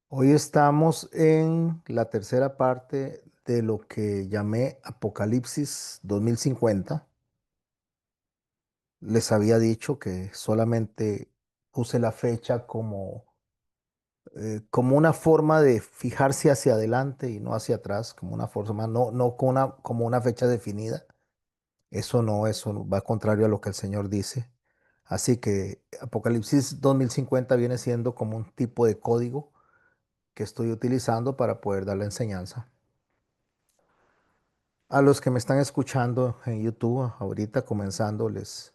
Hoy estamos en la tercera parte de lo que llamé Apocalipsis 2050. Les había dicho que solamente puse la fecha como una forma de fijarse hacia adelante y no hacia atrás, como una forma, no como una fecha definida. Eso no va contrario a lo que el Señor dice. Así que Apocalipsis 2050 viene siendo como un tipo de código que estoy utilizando para poder dar la enseñanza. A los que me están escuchando en YouTube, ahorita comenzando, les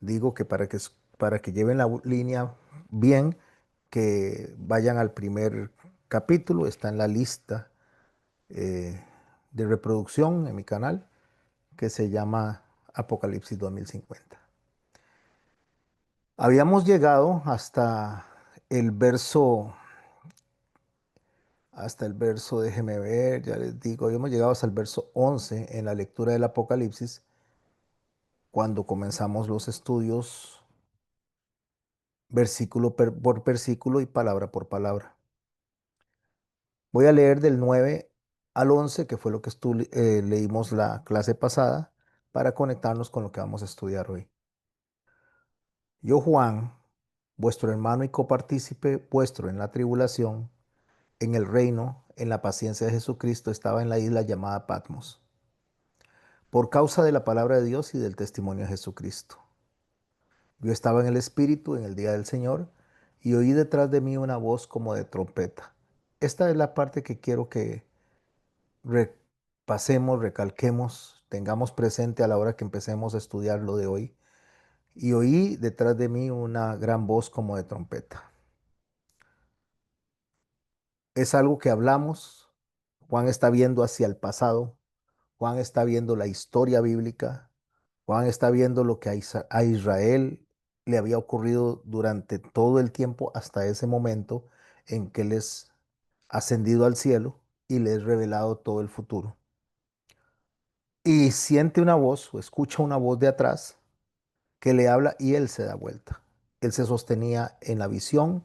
digo que para que lleven la línea bien, que vayan al primer capítulo, está en la lista eh, de reproducción en mi canal, que se llama Apocalipsis 2050. Habíamos llegado el verso, hasta el verso, déjeme ver, ya les digo, habíamos llegado hasta el verso 11 en la lectura del Apocalipsis cuando comenzamos los estudios versículo por versículo y palabra por palabra. Voy a leer del 9 al 11, que fue lo que leímos la clase pasada, para conectarnos con lo que vamos a estudiar hoy. Yo, Juan, vuestro hermano y copartícipe vuestro en la tribulación, en el reino, en la paciencia de Jesucristo, estaba en la isla llamada Patmos, por causa de la palabra de Dios y del testimonio de Jesucristo. Yo estaba en el Espíritu en el día del Señor y oí detrás de mí una voz como de trompeta. Esta es la parte que quiero que repasemos, recalquemos, tengamos presente a la hora que empecemos a estudiar lo de hoy. Y oí detrás de mí una gran voz como de trompeta. Es algo que hablamos. Juan está viendo hacia el pasado. Juan está viendo la historia bíblica. Juan está viendo lo que a Israel le había ocurrido durante todo el tiempo hasta ese momento en que él es ascendido al cielo y le es revelado todo el futuro. Y siente una voz o escucha una voz de atrás que le habla y él se da vuelta. Él se sostenía en la visión,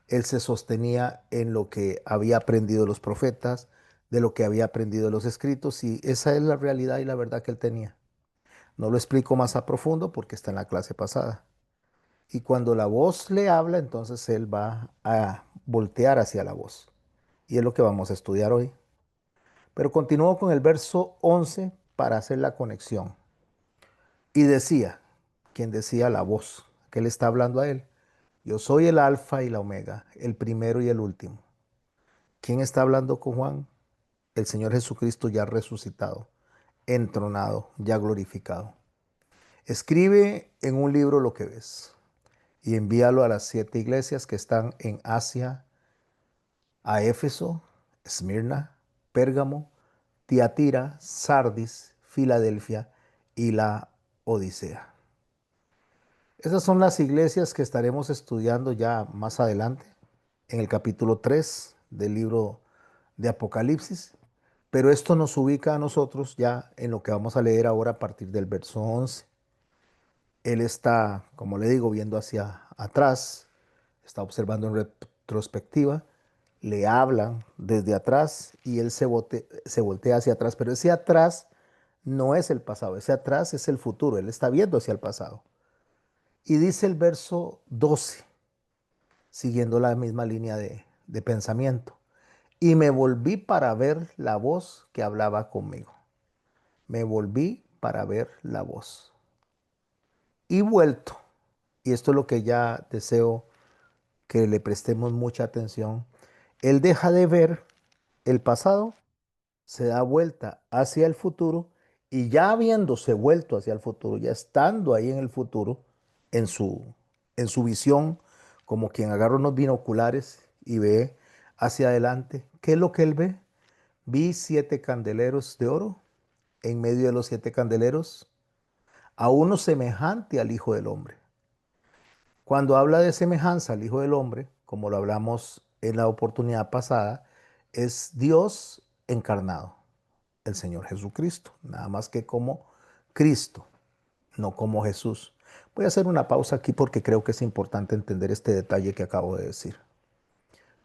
él se sostenía en lo que había aprendido los profetas, de lo que había aprendido los escritos, y esa es la realidad y la verdad que él tenía. No lo explico más a profundo porque está en la clase pasada. Y cuando la voz le habla, entonces él va a voltear hacia la voz. Y es lo que vamos a estudiar hoy. Pero continúo con el verso 11 para hacer la conexión. Y decía, quien decía la voz, que le está hablando a él, yo soy el alfa y la omega, el primero y el último. ¿Quién está hablando con Juan? El Señor Jesucristo ya resucitado, entronado, ya glorificado. Escribe en un libro lo que ves y envíalo a las 7 iglesias que están en Asia, a Éfeso, Esmirna, Pérgamo, Tiatira, Sardis, Filadelfia y la Odisea. Esas son las iglesias que estaremos estudiando ya más adelante, en el capítulo 3 del libro de Apocalipsis, pero esto nos ubica a nosotros ya en lo que vamos a leer ahora a partir del verso 11. Él está, como le digo, viendo hacia atrás, está observando en retrospectiva, le hablan desde atrás y él se voltea hacia atrás, pero ese atrás no es el pasado, ese atrás es el futuro, él está viendo hacia el pasado. Y dice el verso 12, siguiendo la misma línea de pensamiento. Y me volví para ver la voz que hablaba conmigo. Me volví para ver la voz. Y vuelto, y esto es lo que ya deseo que le prestemos mucha atención, él deja de ver el pasado, se da vuelta hacia el futuro y ya habiéndose vuelto hacia el futuro, ya estando ahí en el futuro, en su visión, como quien agarra unos binoculares y ve hacia adelante, ¿qué es lo que él ve? Vi 7 candeleros de oro, en medio de los 7 candeleros, a uno semejante al Hijo del Hombre. Cuando habla de semejanza al Hijo del Hombre, como lo hablamos en la oportunidad pasada, es Dios encarnado, el Señor Jesucristo, nada más que como Cristo, no como Jesús. Voy a hacer una pausa aquí porque creo que es importante entender este detalle que acabo de decir.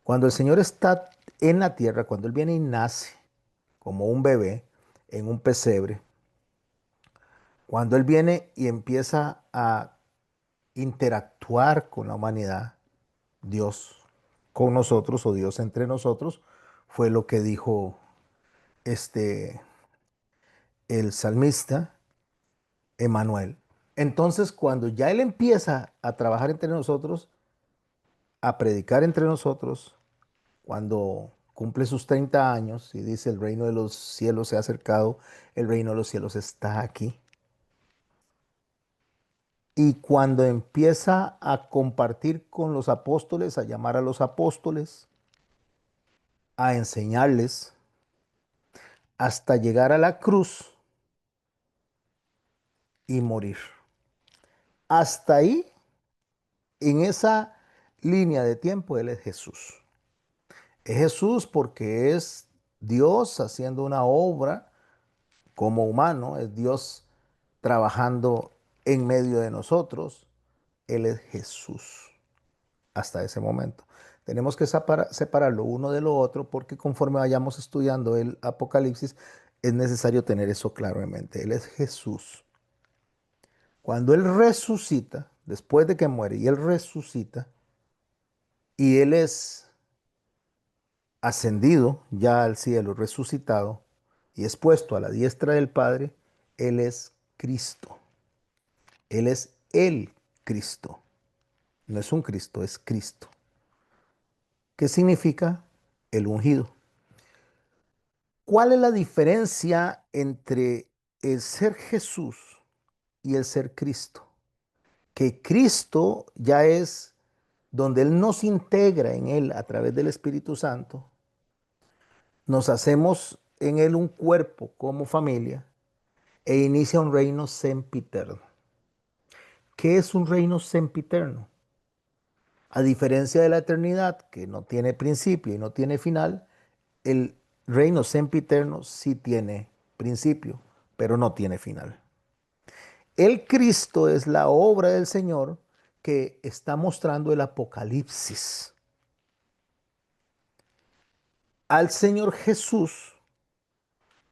Cuando el Señor está en la tierra, cuando Él viene y nace como un bebé en un pesebre, cuando Él viene y empieza a interactuar con la humanidad, Dios con nosotros o Dios entre nosotros, fue lo que dijo este, el salmista Emanuel. Entonces, cuando ya Él empieza a trabajar entre nosotros, a predicar entre nosotros, cuando cumple sus 30 años y dice el reino de los cielos se ha acercado, el reino de los cielos está aquí. Y cuando empieza a compartir con los apóstoles, a llamar a los apóstoles, a enseñarles, hasta llegar a la cruz y morir. Hasta ahí, en esa línea de tiempo, Él es Jesús. Es Jesús porque es Dios haciendo una obra como humano, es Dios trabajando en medio de nosotros. Él es Jesús hasta ese momento. Tenemos que separar lo uno de lo otro porque conforme vayamos estudiando el Apocalipsis, es necesario tener eso claro en mente. Él es Jesús. Cuando Él resucita, después de que muere y Él resucita, y Él es ascendido ya al cielo, resucitado, y es puesto a la diestra del Padre, Él es Cristo. Él es el Cristo. No es un Cristo, es Cristo. ¿Qué significa el ungido? ¿Cuál es la diferencia entre el ser Jesús y el ser Cristo? Que Cristo ya es donde Él nos integra en Él a través del Espíritu Santo, nos hacemos en Él un cuerpo como familia e inicia un reino sempiterno. ¿Qué es un reino sempiterno? A diferencia de la eternidad, que no tiene principio y no tiene final, el reino sempiterno sí tiene principio, pero no tiene final. El Cristo es la obra del Señor que está mostrando el Apocalipsis. Al Señor Jesús,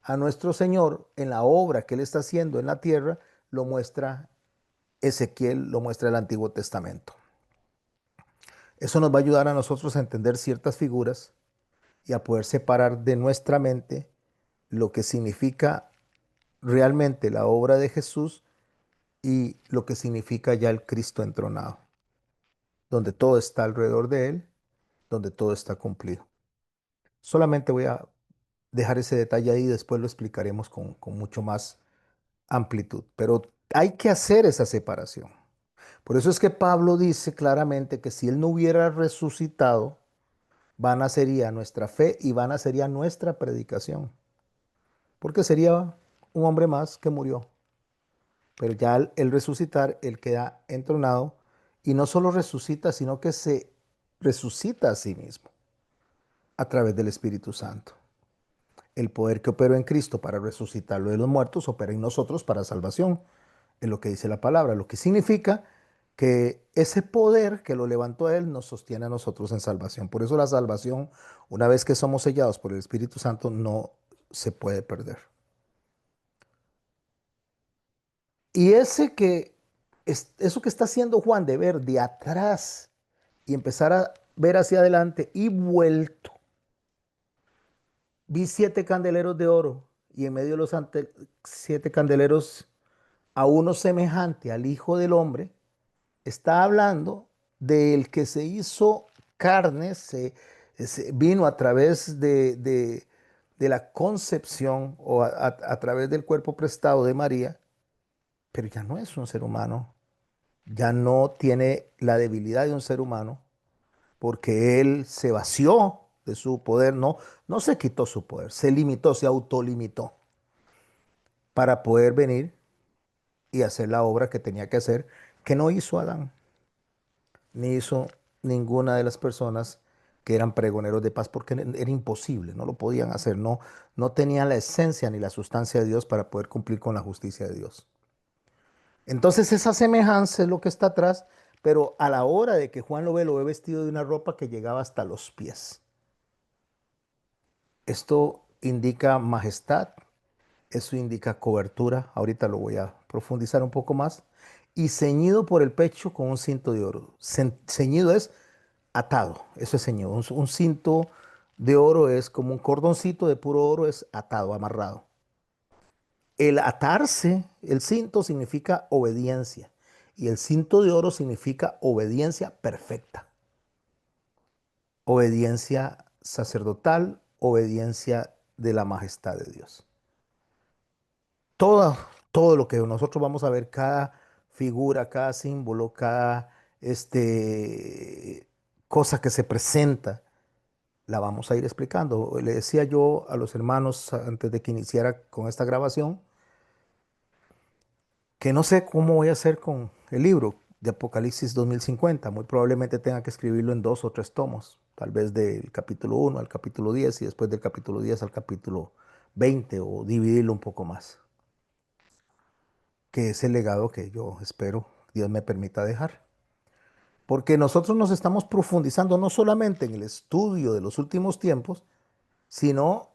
a nuestro Señor, en la obra que Él está haciendo en la tierra, lo muestra Ezequiel, lo muestra el Antiguo Testamento. Eso nos va a ayudar a nosotros a entender ciertas figuras y a poder separar de nuestra mente lo que significa realmente la obra de Jesús y lo que significa ya el Cristo entronado, donde todo está alrededor de Él, donde todo está cumplido. Solamente voy a dejar ese detalle ahí y después lo explicaremos con mucho más amplitud, pero hay que hacer esa separación. Por eso es que Pablo dice claramente que si Él no hubiera resucitado, vana sería nuestra fe y vana sería nuestra predicación, porque sería un hombre más que murió. Pero ya al resucitar, Él queda entronado y no solo resucita, sino que se resucita a sí mismo a través del Espíritu Santo. El poder que operó en Cristo para resucitarlo de los muertos opera en nosotros para salvación, es lo que dice la palabra, lo que significa que ese poder que lo levantó a Él nos sostiene a nosotros en salvación. Por eso la salvación, una vez que somos sellados por el Espíritu Santo, no se puede perder. Y eso que está haciendo Juan de ver de atrás y empezar a ver hacia adelante y vuelto, vi 7 candeleros de oro y en medio de los 7 candeleros a uno semejante al Hijo del Hombre. Está hablando del que se hizo carne, vino a través de la concepción o a través del cuerpo prestado de María, pero ya no es un ser humano, ya no tiene la debilidad de un ser humano, porque él se vació de su poder, no se quitó su poder, se limitó, se autolimitó para poder venir y hacer la obra que tenía que hacer, que no hizo Adán, ni hizo ninguna de las personas que eran pregoneros de paz, porque era imposible, no lo podían hacer, no tenían la esencia ni la sustancia de Dios para poder cumplir con la justicia de Dios. Entonces esa semejanza es lo que está atrás pero a la hora de que Juan lo ve vestido de una ropa que llegaba hasta los pies. Esto indica majestad, eso indica cobertura, ahorita lo voy a profundizar un poco más, y ceñido por el pecho con un cinto de oro. Ceñido es atado, eso es ceñido. Un cinto de oro es como un cordoncito de puro oro, es atado, amarrado. El atarse, el cinto significa obediencia y el cinto de oro significa obediencia perfecta, obediencia sacerdotal, obediencia de la majestad de Dios. Todo, todo lo que nosotros vamos a ver, cada figura, cada símbolo, cada cosa que se presenta, la vamos a ir explicando. Le decía yo a los hermanos antes de que iniciara con esta grabación que no sé cómo voy a hacer con el libro de Apocalipsis 2050. Muy probablemente tenga que escribirlo en 2 o 3 tomos, tal vez del capítulo 1 al capítulo 10 y después del capítulo 10 al capítulo 20 o dividirlo un poco más, que es el legado que yo espero Dios me permita dejar. Porque nosotros nos estamos profundizando no solamente en el estudio de los últimos tiempos, sino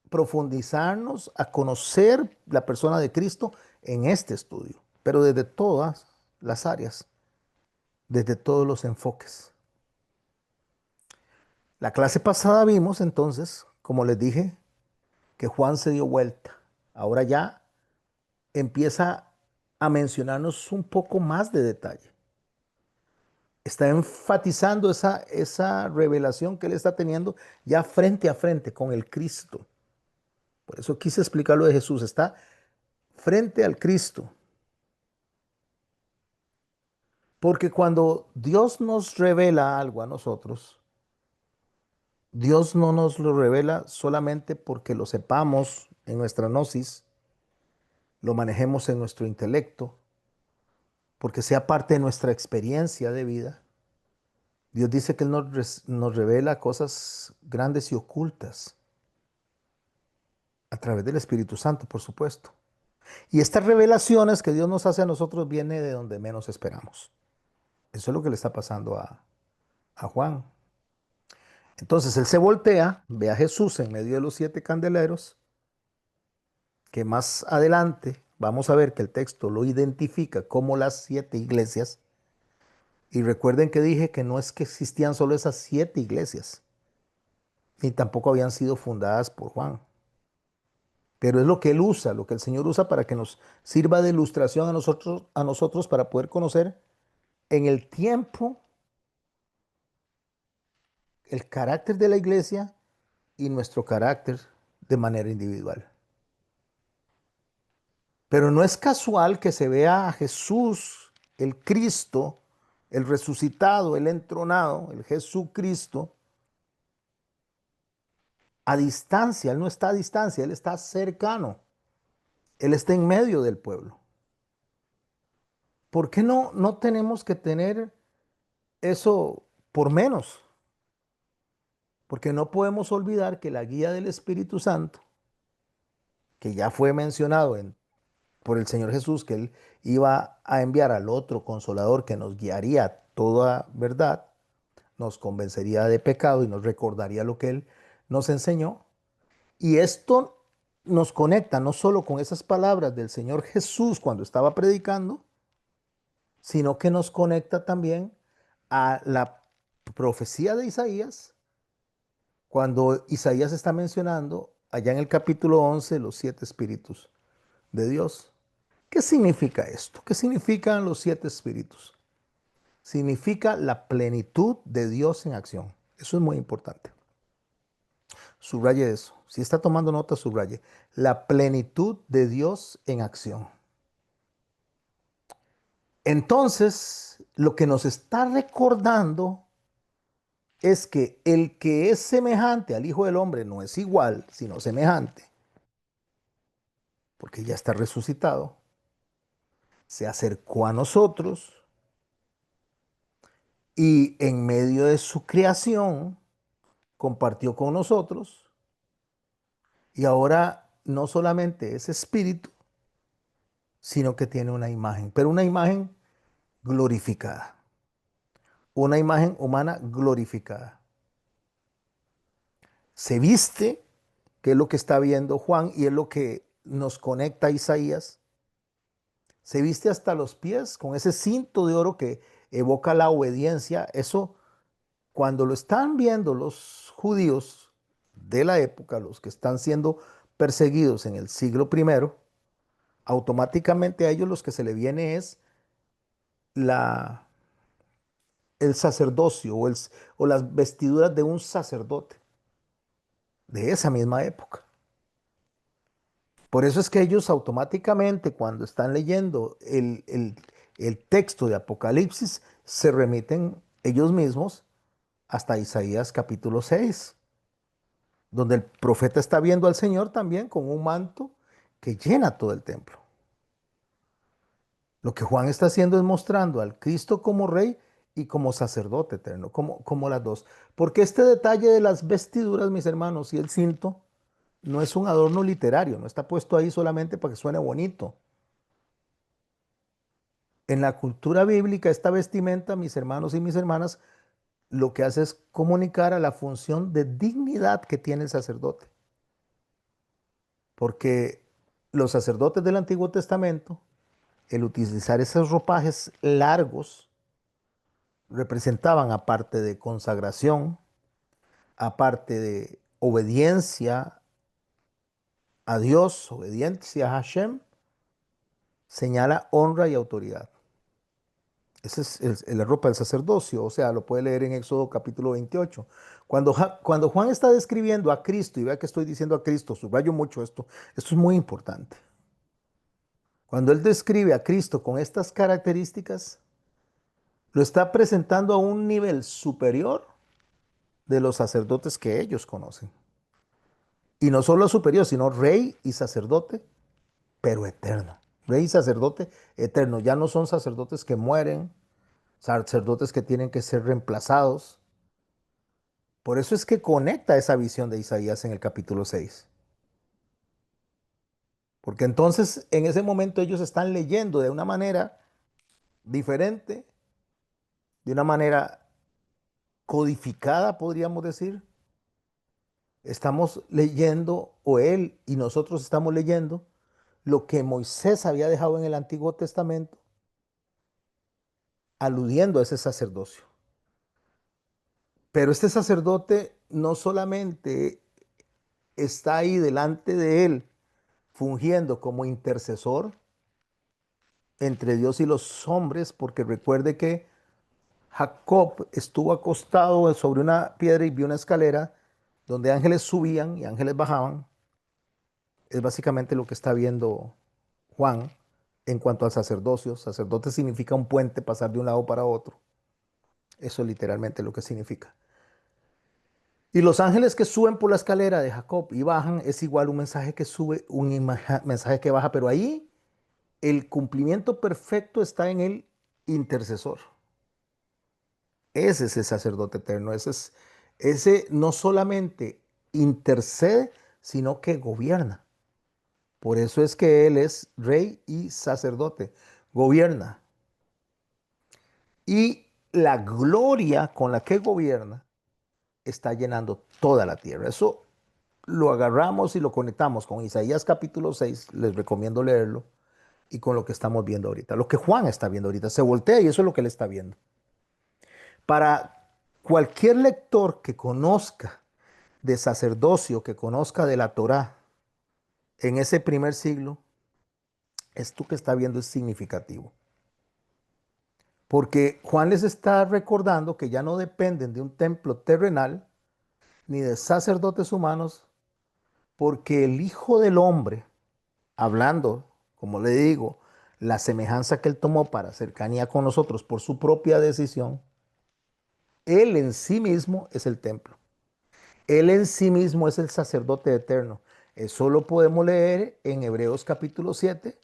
profundizarnos a conocer la persona de Cristo en este estudio, pero desde todas las áreas, desde todos los enfoques. La clase pasada vimos entonces, como les dije, que Juan se dio vuelta. Ahora ya empieza a mencionarnos un poco más de detalle. Está enfatizando esa revelación que él está teniendo ya frente a frente con el Cristo. Por eso quise explicar lo de Jesús. Está frente al Cristo. Porque cuando Dios nos revela algo a nosotros, Dios no nos lo revela solamente porque lo sepamos en nuestra gnosis, lo manejemos en nuestro intelecto, porque sea parte de nuestra experiencia de vida. Dios dice que Él nos revela cosas grandes y ocultas a través del Espíritu Santo, por supuesto. Y estas revelaciones que Dios nos hace a nosotros viene de donde menos esperamos. Eso es lo que le está pasando a Juan. Entonces él se voltea, ve a Jesús en medio de los 7 candeleros, que más adelante vamos a ver que el texto lo identifica como las 7 iglesias. Y recuerden que dije que no es que existían solo esas 7 iglesias, ni tampoco habían sido fundadas por Juan. Pero es lo que él usa, lo que el Señor usa para que nos sirva de ilustración a nosotros para poder conocer en el tiempo el carácter de la iglesia y nuestro carácter de manera individual. Pero no es casual que se vea a Jesús, el Cristo, el resucitado, el entronado, el Jesucristo, a distancia. Él no está a distancia, Él está cercano. Él está en medio del pueblo. ¿Por qué no tenemos que tener eso por menos? Porque no podemos olvidar que la guía del Espíritu Santo, que ya fue mencionado por el Señor Jesús, que Él iba a enviar al otro consolador que nos guiaría a toda verdad, nos convencería de pecado y nos recordaría lo que Él nos enseñó. Y esto nos conecta no solo con esas palabras del Señor Jesús cuando estaba predicando, sino que nos conecta también a la profecía de Isaías, cuando Isaías está mencionando allá en el capítulo 11 los 7 espíritus de Dios. ¿Qué significa esto? ¿Qué significan los 7 espíritus? Significa la plenitud de Dios en acción. Eso es muy importante. Subraye eso. Si está tomando nota, subraye. La plenitud de Dios en acción. Entonces, lo que nos está recordando es que el que es semejante al Hijo del Hombre no es igual, sino semejante, porque ya está resucitado, se acercó a nosotros y en medio de su creación compartió con nosotros y ahora no solamente es espíritu, sino que tiene una imagen, pero una imagen glorificada. una imagen humana glorificada. Se viste, que es lo que está viendo Juan y es lo que nos conecta a Isaías. Se viste hasta los pies con ese cinto de oro que evoca la obediencia. Eso, cuando lo están viendo los judíos de la época, los que están siendo perseguidos en el siglo primero, automáticamente a ellos los que se le viene es la, el sacerdocio o las vestiduras de un sacerdote de esa misma época. Por eso es que ellos automáticamente cuando están leyendo el texto de Apocalipsis se remiten ellos mismos hasta Isaías capítulo 6, donde el profeta está viendo al Señor también con un manto que llena todo el templo. Lo que Juan está haciendo es mostrando al Cristo como rey y como sacerdote eterno, como las dos. Porque este detalle de las vestiduras, mis hermanos, y el cinto, no es un adorno literario, no está puesto ahí solamente para que suene bonito. En la cultura bíblica, esta vestimenta, mis hermanos y mis hermanas, lo que hace es comunicar a la función de dignidad que tiene el sacerdote. Porque los sacerdotes del Antiguo Testamento, el utilizar esos ropajes largos, representaban, aparte de consagración, aparte de obediencia a Dios, obediencia a Hashem, señala honra y autoridad. Esa es la ropa del sacerdocio, o sea, lo puede leer en Éxodo capítulo 28. Cuando Juan está describiendo a Cristo, y vea que estoy diciendo a Cristo, subrayo mucho esto es muy importante. Cuando él describe a Cristo con estas características, lo está presentando a un nivel superior de los sacerdotes que ellos conocen. Y no solo superior, sino rey y sacerdote, pero eterno. Rey y sacerdote eterno. Ya no son sacerdotes que mueren, sacerdotes que tienen que ser reemplazados. Por eso es que conecta esa visión de Isaías en el capítulo 6. Porque entonces en ese momento ellos están leyendo de una manera diferente, de una manera codificada, podríamos decir. Estamos leyendo, o él y nosotros estamos leyendo, lo que Moisés había dejado en el Antiguo Testamento, aludiendo a ese sacerdocio. Pero este sacerdote no solamente está ahí delante de él, fungiendo como intercesor entre Dios y los hombres, porque recuerde que Jacob estuvo acostado sobre una piedra y vio una escalera donde ángeles subían y ángeles bajaban. Es básicamente lo que está viendo Juan en cuanto al sacerdocio. Sacerdote significa un puente, pasar de un lado para otro. Eso es literalmente lo que significa. Y los ángeles que suben por la escalera de Jacob y bajan es igual un mensaje que sube, un mensaje que baja, pero ahí el cumplimiento perfecto está en el intercesor. Ese es el sacerdote eterno. Ese no solamente intercede, sino que gobierna. Por eso es que Él es rey y sacerdote. Gobierna. Y la gloria con la que gobierna está llenando toda la tierra. Eso lo agarramos y lo conectamos con Isaías capítulo 6. Les recomiendo leerlo. Y con lo que estamos viendo ahorita. Lo que Juan está viendo ahorita. Se voltea y eso es lo que él está viendo. Para cualquier lector que conozca de sacerdocio, que conozca de la Torá en ese primer siglo, esto que está viendo es significativo. Porque Juan les está recordando que ya no dependen de un templo terrenal ni de sacerdotes humanos, porque el Hijo del Hombre, hablando, como le digo, la semejanza que él tomó para cercanía con nosotros por su propia decisión, él en sí mismo es el templo. Él en sí mismo es el sacerdote eterno. Eso lo podemos leer en Hebreos capítulo 7,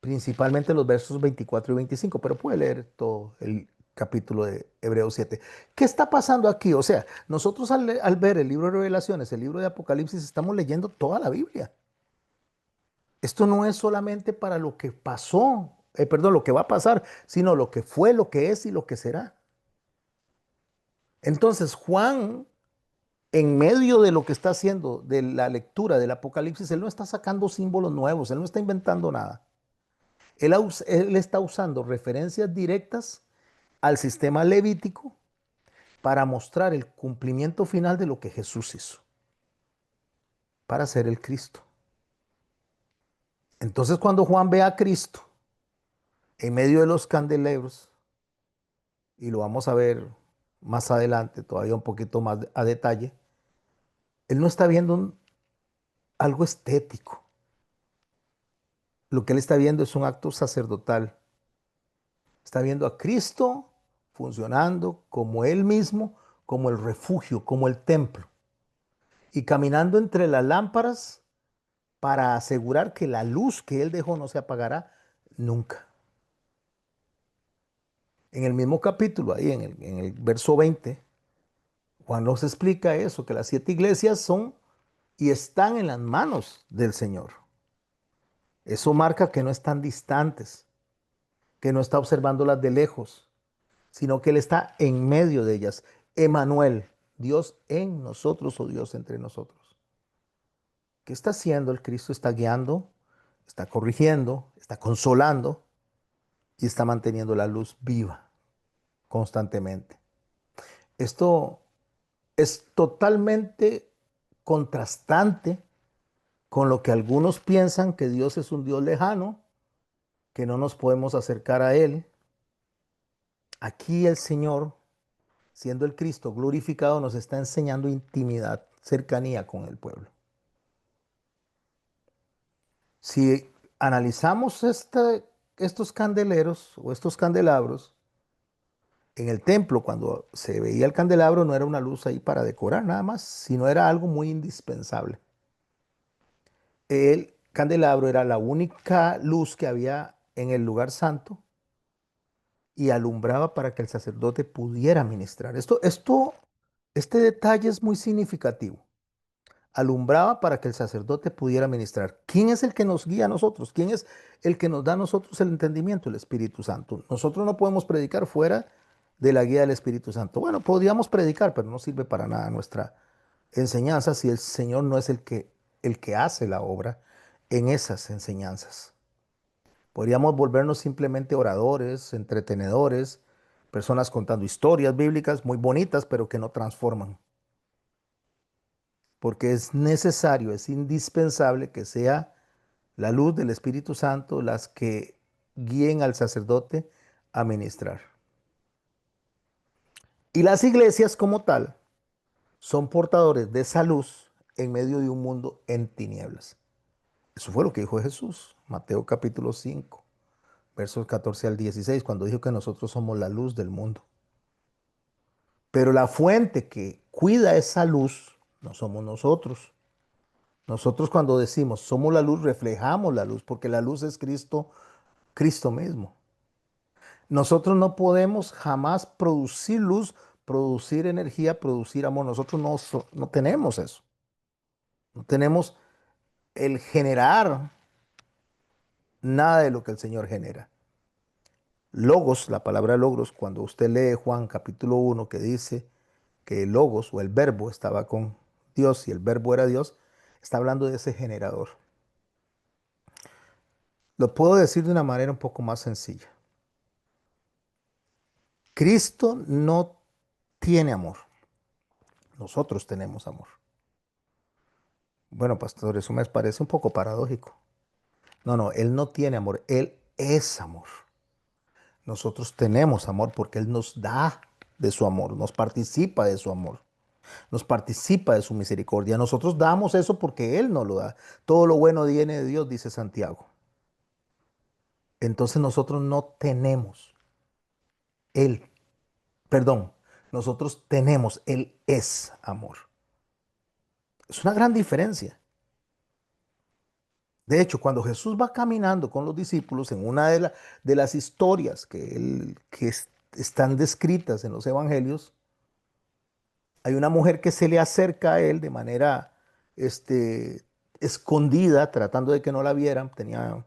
principalmente los versos 24 y 25, pero puede leer todo el capítulo de Hebreos 7. ¿Qué está pasando aquí? O sea, nosotros al ver el libro de Revelaciones, el libro de Apocalipsis, estamos leyendo toda la Biblia. Esto no es solamente para lo que pasó perdón, lo que va a pasar, sino lo que fue, lo que es y lo que será. Entonces Juan, en medio de lo que está haciendo, de la lectura del Apocalipsis, él no está sacando símbolos nuevos, él no está inventando nada. Él está usando referencias directas al sistema levítico para mostrar el cumplimiento final de lo que Jesús hizo, para ser el Cristo. Entonces cuando Juan ve a Cristo en medio de los candelabros, y lo vamos a ver más adelante, todavía un poquito más a detalle, él no está viendo algo estético. Lo que él está viendo es un acto sacerdotal. Está viendo a Cristo funcionando como él mismo, como el refugio, como el templo, y caminando entre las lámparas para asegurar que la luz que él dejó no se apagará nunca. En el mismo capítulo, ahí en el verso 20, Juan nos explica eso, que las 7 iglesias son y están en las manos del Señor. Eso marca que no están distantes, que no está observándolas de lejos, sino que Él está en medio de ellas. Emanuel, Dios en nosotros o Dios entre nosotros. ¿Qué está haciendo el Cristo? Está guiando, está corrigiendo, está consolando y está manteniendo la luz viva constantemente. Esto es totalmente contrastante con lo que algunos piensan, que Dios es un Dios lejano, que no nos podemos acercar a Él. Aquí el Señor, siendo el Cristo glorificado, nos está enseñando intimidad, cercanía con el pueblo. Si analizamos estos candeleros o estos candelabros, en el templo, cuando se veía el candelabro, no era una luz ahí para decorar nada más, sino era algo muy indispensable. El candelabro era la única luz que había en el lugar santo y alumbraba para que el sacerdote pudiera ministrar. Este detalle es muy significativo. Alumbraba para que el sacerdote pudiera ministrar. ¿Quién es el que nos guía a nosotros? ¿Quién es el que nos da a nosotros el entendimiento? El Espíritu Santo. Nosotros no podemos predicar fuera de la guía del Espíritu Santo. Bueno, podríamos predicar, pero no sirve para nada nuestra enseñanza si el Señor no es el que hace la obra en esas enseñanzas. Podríamos volvernos simplemente oradores, entretenedores, personas contando historias bíblicas muy bonitas, pero que no transforman. Porque es necesario, es indispensable que sea la luz del Espíritu Santo las que guíen al sacerdote a ministrar. Y las iglesias como tal son portadores de esa luz en medio de un mundo en tinieblas. Eso fue lo que dijo Jesús, Mateo capítulo 5, versos 14 al 16, cuando dijo que nosotros somos la luz del mundo. Pero la fuente que cuida esa luz no somos nosotros. Nosotros cuando decimos somos la luz, reflejamos la luz, porque la luz es Cristo, Cristo mismo. Nosotros no podemos jamás producir luz, producir energía, producir amor. Nosotros no tenemos eso. No tenemos el generar nada de lo que el Señor genera. Logos, la palabra logos, cuando usted lee Juan capítulo 1 que dice que el logos o el verbo estaba con Dios y el verbo era Dios, está hablando de ese generador. Lo puedo decir de una manera un poco más sencilla. Cristo no tiene amor. Nosotros tenemos amor. Bueno, pastor, eso me parece un poco paradójico. No, no, Él no tiene amor. Él es amor. Nosotros tenemos amor porque Él nos da de su amor, nos participa de su amor, nos participa de su misericordia. Nosotros damos eso porque Él nos lo da. Todo lo bueno viene de Dios, dice Santiago. Entonces nosotros no tenemos. Él, perdón, nosotros tenemos. Él es amor. Es una gran diferencia. De hecho, cuando Jesús va caminando con los discípulos en una de las historias que están descritas en los evangelios, hay una mujer que se le acerca a él de manera este, escondida, tratando de que no la vieran. Tenía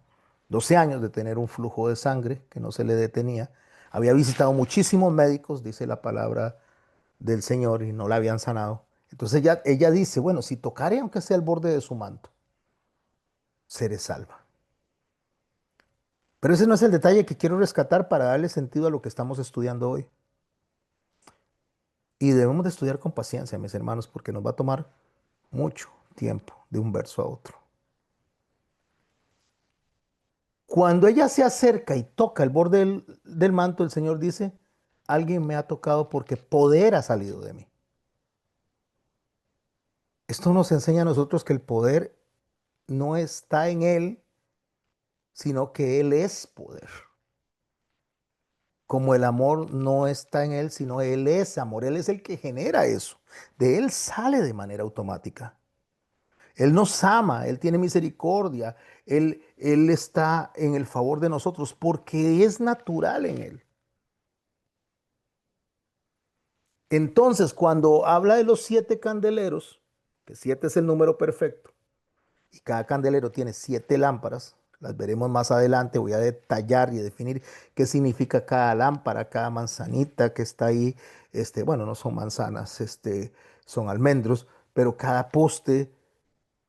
12 años de tener un flujo de sangre que no se le detenía. Había visitado muchísimos médicos, dice la palabra del Señor, y no la habían sanado. Entonces ella dice, bueno, si tocare aunque sea el borde de su manto, seré salva. Pero ese no es el detalle que quiero rescatar para darle sentido a lo que estamos estudiando hoy. Y debemos de estudiar con paciencia, mis hermanos, porque nos va a tomar mucho tiempo de un verso a otro. Cuando ella se acerca y toca el borde del manto, el Señor dice, alguien me ha tocado porque poder ha salido de mí. Esto nos enseña a nosotros que el poder no está en Él, sino que Él es poder. Como el amor no está en Él, sino Él es amor. Él es el que genera eso. De Él sale de manera automática. Él nos ama, Él tiene misericordia, Él está en el favor de nosotros porque es natural en Él. Entonces, cuando habla de los 7 candeleros, que 7 es el número perfecto, y cada candelero tiene 7 lámparas, las veremos más adelante, voy a detallar y definir qué significa cada lámpara, cada manzanita que está ahí, bueno, no son manzanas, son almendros, pero cada poste,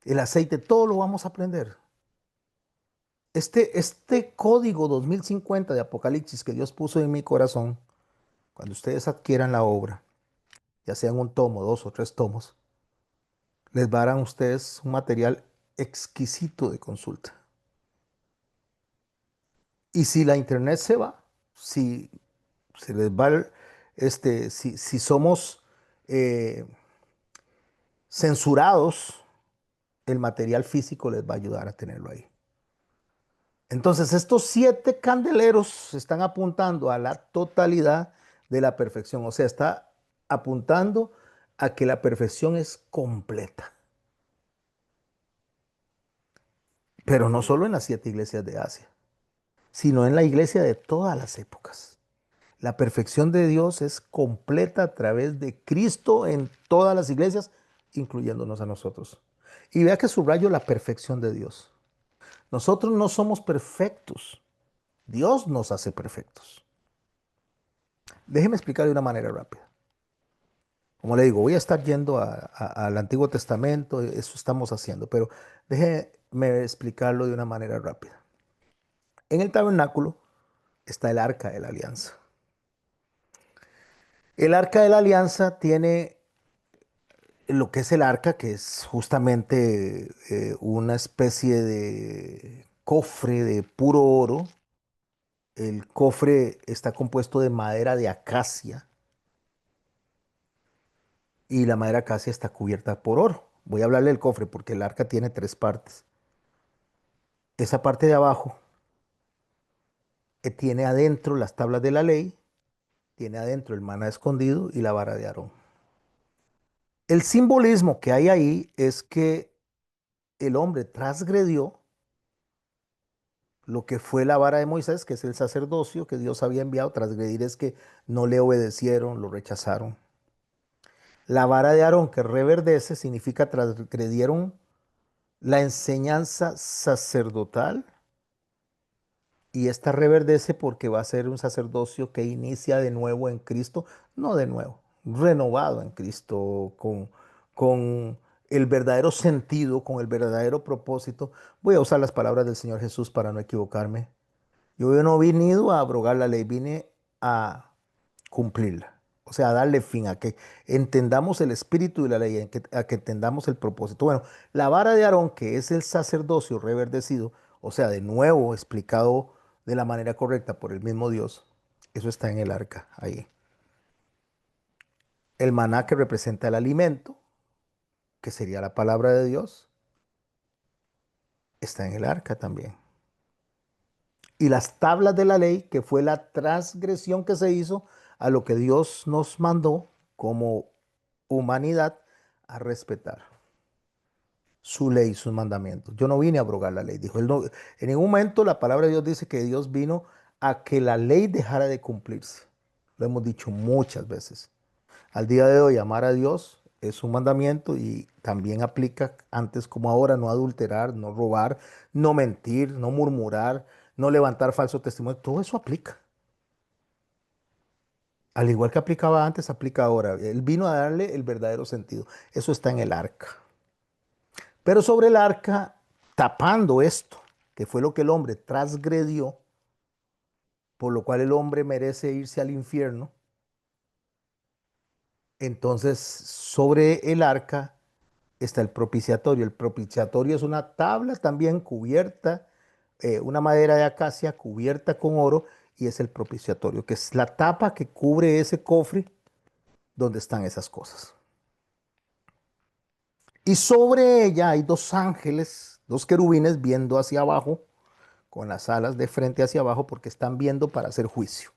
el aceite, todo lo vamos a aprender. Este código 2050 de Apocalipsis que Dios puso en mi corazón, cuando ustedes adquieran la obra, ya sean un tomo, 2 o 3 tomos, les va a dar a ustedes un material exquisito de consulta. Y si la internet se va, si se les va, si somos eh, censurados, el material físico les va a ayudar a tenerlo ahí. Entonces, estos 7 candeleros están apuntando a la totalidad de la perfección. O sea, está apuntando a que la perfección es completa. Pero no solo en las 7 iglesias de Asia, sino en la iglesia de todas las épocas. La perfección de Dios es completa a través de Cristo en todas las iglesias, incluyéndonos a nosotros. Y vea que subrayo la perfección de Dios. Nosotros no somos perfectos. Dios nos hace perfectos. Déjeme explicar de una manera rápida. Como le digo, voy a estar yendo al Antiguo Testamento, eso estamos haciendo, pero déjeme explicarlo de una manera rápida. En el tabernáculo está el arca de la alianza. El arca de la alianza tiene lo que es el arca, que es justamente una especie de cofre de puro oro. El cofre está compuesto de madera de acacia y la madera acacia está cubierta por oro. Voy a hablarle del cofre porque el arca tiene 3 partes. Esa parte de abajo tiene adentro las tablas de la ley, tiene adentro el maná escondido y la vara de Aarón. El simbolismo que hay ahí es que el hombre transgredió lo que fue la vara de Moisés, que es el sacerdocio que Dios había enviado. Transgredir es que no le obedecieron, lo rechazaron. La vara de Aarón que reverdece significa transgredieron la enseñanza sacerdotal y esta reverdece porque va a ser un sacerdocio que inicia de nuevo en Cristo, no de nuevo, renovado en Cristo, con el verdadero sentido, con el verdadero propósito. Voy a usar las palabras del Señor Jesús para no equivocarme. Yo no he venido a abrogar la ley, vine a cumplirla. O sea, a darle fin, a que entendamos el espíritu de la ley, a que entendamos el propósito. Bueno, la vara de Aarón, que es el sacerdocio reverdecido, o sea, de nuevo explicado de la manera correcta por el mismo Dios, eso está en el arca, ahí. El maná que representa el alimento, que sería la palabra de Dios, está en el arca también. Y las tablas de la ley, que fue la transgresión que se hizo a lo que Dios nos mandó como humanidad a respetar su ley, sus mandamientos. Yo no vine a abrogar la ley, dijo él. No, en ningún momento la palabra de Dios dice que Dios vino a que la ley dejara de cumplirse. Lo hemos dicho muchas veces. Al día de hoy, amar a Dios es un mandamiento y también aplica antes como ahora, no adulterar, no robar, no mentir, no murmurar, no levantar falso testimonio, todo eso aplica. Al igual que aplicaba antes, aplica ahora. Él vino a darle el verdadero sentido. Eso está en el arca. Pero sobre el arca, tapando esto, que fue lo que el hombre transgredió, por lo cual el hombre merece irse al infierno, entonces sobre el arca está el propiciatorio. El propiciatorio es una tabla también cubierta, una madera de acacia cubierta con oro, y es el propiciatorio, que es la tapa que cubre ese cofre donde están esas cosas. Y sobre ella hay dos ángeles, dos querubines viendo hacia abajo, con las alas de frente hacia abajo, porque están viendo para hacer juicio.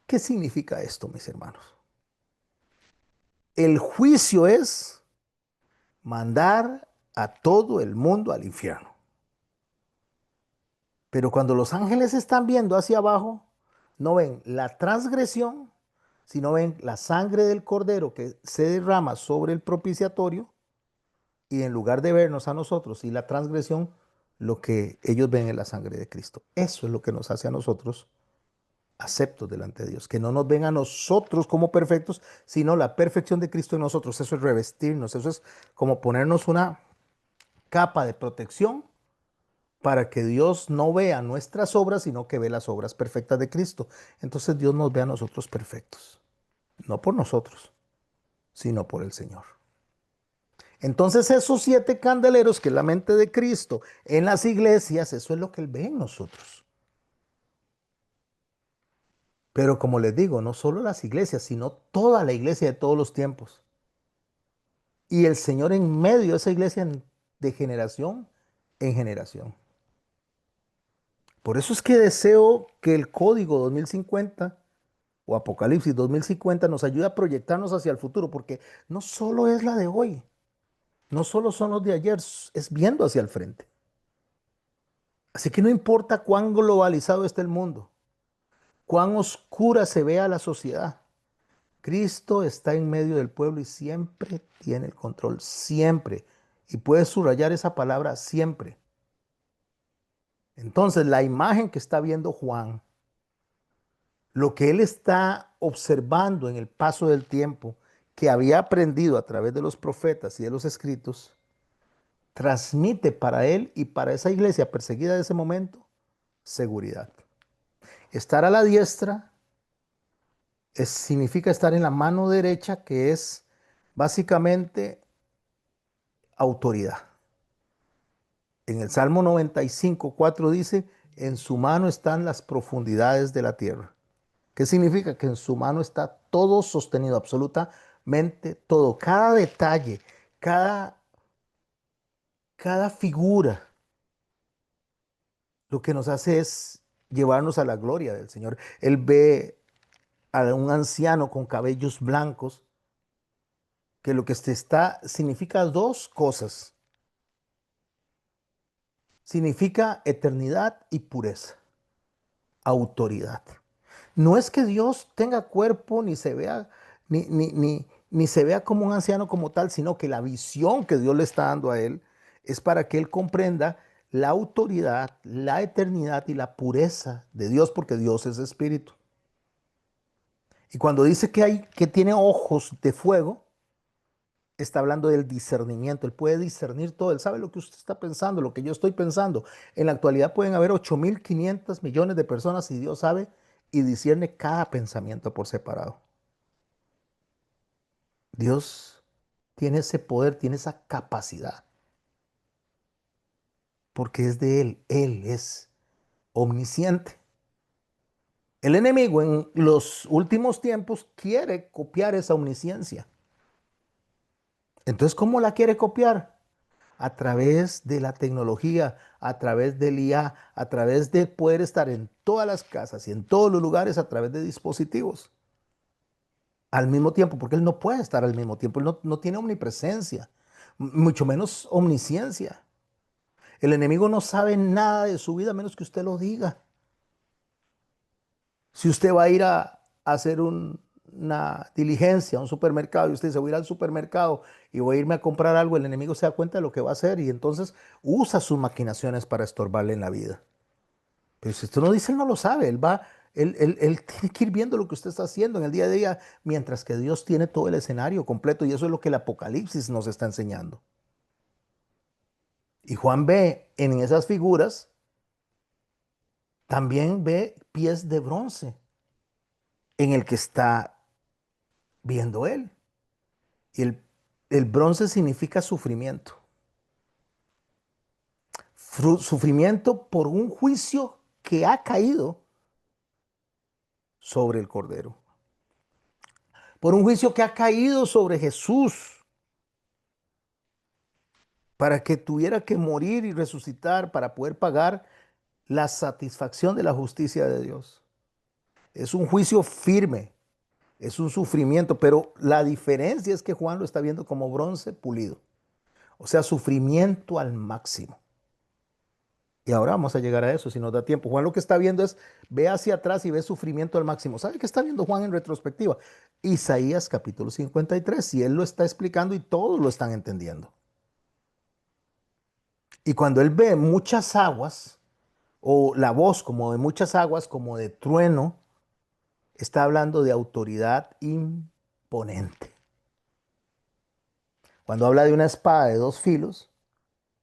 ¿Qué significa esto, mis hermanos? El juicio es mandar a todo el mundo al infierno. Pero cuando los ángeles están viendo hacia abajo, no ven la transgresión, sino ven la sangre del cordero que se derrama sobre el propiciatorio, y en lugar de vernos a nosotros y la transgresión, lo que ellos ven es la sangre de Cristo. Eso es lo que nos hace a nosotros aceptos delante de Dios, que no nos ven a nosotros como perfectos, sino la perfección de Cristo en nosotros. Eso es revestirnos, eso es como ponernos una capa de protección para que Dios no vea nuestras obras, sino que ve las obras perfectas de Cristo. Entonces Dios nos ve a nosotros perfectos, no por nosotros, sino por el Señor. Entonces esos 7 candeleros, que es la mente de Cristo en las iglesias, eso es lo que Él ve en nosotros. Pero como les digo, no solo las iglesias, sino toda la iglesia de todos los tiempos. Y el Señor en medio de esa iglesia de generación en generación. Por eso es que deseo que el código 2050 o Apocalipsis 2050 nos ayude a proyectarnos hacia el futuro, porque no solo es la de hoy, no solo son los de ayer, es viendo hacia el frente. Así que no importa cuán globalizado esté el mundo, cuán oscura se vea la sociedad, Cristo está en medio del pueblo y siempre tiene el control, siempre. Y puedes subrayar esa palabra siempre. Entonces, la imagen que está viendo Juan, lo que él está observando en el paso del tiempo, que había aprendido a través de los profetas y de los escritos, transmite para él y para esa iglesia perseguida de ese momento seguridad. Estar a la diestra significa estar en la mano derecha, que es básicamente autoridad. En el Salmo 95:4 dice, en su mano están las profundidades de la tierra. ¿Qué significa? Que en su mano está todo sostenido, absolutamente todo, cada detalle, cada, cada figura, lo que nos hace es llevarnos a la gloria del Señor. Él ve a un anciano con cabellos blancos, que lo que significa dos cosas. Significa eternidad y pureza, autoridad. No es que Dios tenga cuerpo ni se vea, ni se vea como un anciano como tal, sino que la visión que Dios le está dando a él es para que él comprenda la autoridad, la eternidad y la pureza de Dios, porque Dios es espíritu. Y cuando dice que tiene ojos de fuego, está hablando del discernimiento. Él puede discernir todo. Él sabe lo que usted está pensando, lo que yo estoy pensando. En la actualidad pueden haber 8.500 millones de personas y Dios sabe y discierne cada pensamiento por separado. Dios tiene ese poder, tiene esa capacidad, porque es de Él. Él es omnisciente. El enemigo en los últimos tiempos quiere copiar esa omnisciencia. Entonces, ¿cómo la quiere copiar? A través de la tecnología, a través del IA, a través de poder estar en todas las casas y en todos los lugares a través de dispositivos. Al mismo tiempo, porque él no puede estar al mismo tiempo, él no tiene omnipresencia, mucho menos omnisciencia. El enemigo no sabe nada de su vida a menos que usted lo diga. Si usted va a ir a hacer una diligencia, un supermercado, y usted dice, voy a ir al supermercado y voy a irme a comprar algo, el enemigo se da cuenta de lo que va a hacer y entonces usa sus maquinaciones para estorbarle en la vida. Pero si usted no dice, él no lo sabe, él tiene que ir viendo lo que usted está haciendo en el día a día, mientras que Dios tiene todo el escenario completo y eso es lo que el Apocalipsis nos está enseñando. Y Juan ve en esas figuras, también ve pies de bronce en el que está viendo él. Y el bronce significa sufrimiento. Sufrimiento por un juicio que ha caído sobre el Cordero. Por un juicio que ha caído sobre Jesús para que tuviera que morir y resucitar para poder pagar la satisfacción de la justicia de Dios. Es un juicio firme, es un sufrimiento, pero la diferencia es que Juan lo está viendo como bronce pulido, o sea, sufrimiento al máximo. Y ahora vamos a llegar a eso si nos da tiempo. Juan lo que está viendo es, ve hacia atrás y ve sufrimiento al máximo. ¿Sabe qué está viendo Juan en retrospectiva? Isaías capítulo 53, y él lo está explicando y todos lo están entendiendo. Y cuando él ve muchas aguas, o la voz como de muchas aguas, como de trueno, está hablando de autoridad imponente. Cuando habla de una espada de dos filos,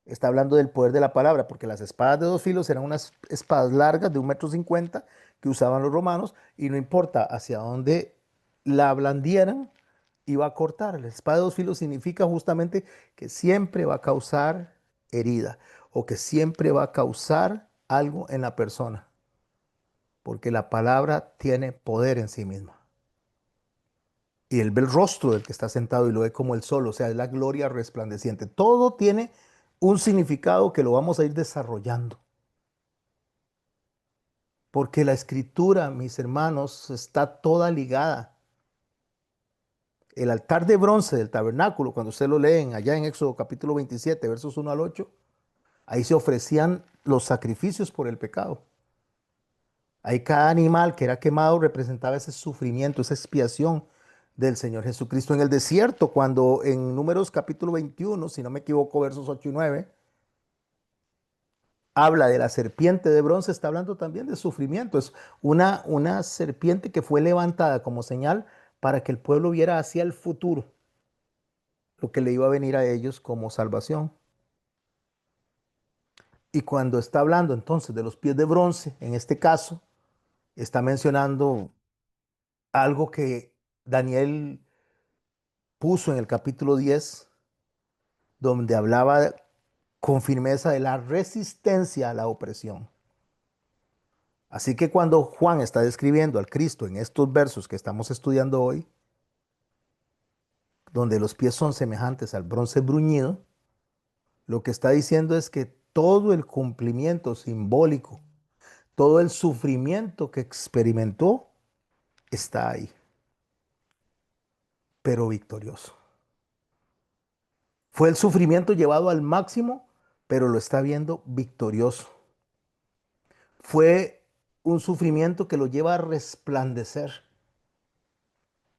está hablando del poder de la palabra, porque las espadas de dos filos eran unas espadas largas de 1,50 m que usaban los romanos, y no importa hacia dónde la blandieran, iba a cortar. La espada de dos filos significa justamente que siempre va a causar herida o que siempre va a causar algo en la persona, porque la palabra tiene poder en sí misma. Y él ve el rostro del que está sentado y lo ve como el sol, o sea, es la gloria resplandeciente. Todo tiene un significado que lo vamos a ir desarrollando. Porque la escritura, mis hermanos, está toda ligada. El altar de bronce del tabernáculo, cuando usted lo leen allá en Éxodo capítulo 27, versos 1 al 8, ahí se ofrecían los sacrificios por el pecado. Ahí cada animal que era quemado representaba ese sufrimiento, esa expiación del Señor Jesucristo en el desierto, cuando en Números capítulo 21, si no me equivoco, versos 8 y 9, habla de la serpiente de bronce, está hablando también de sufrimiento. Es una serpiente que fue levantada como señal para que el pueblo viera hacia el futuro lo que le iba a venir a ellos como salvación. Y cuando está hablando entonces de los pies de bronce, en este caso, está mencionando algo que Daniel puso en el capítulo 10, donde hablaba con firmeza de la resistencia a la opresión. Así que cuando Juan está describiendo al Cristo en estos versos que estamos estudiando hoy, donde los pies son semejantes al bronce bruñido, lo que está diciendo es que todo el cumplimiento simbólico, todo el sufrimiento que experimentó está ahí, pero victorioso. Fue el sufrimiento llevado al máximo, pero lo está viendo victorioso. Fue un sufrimiento que lo lleva a resplandecer.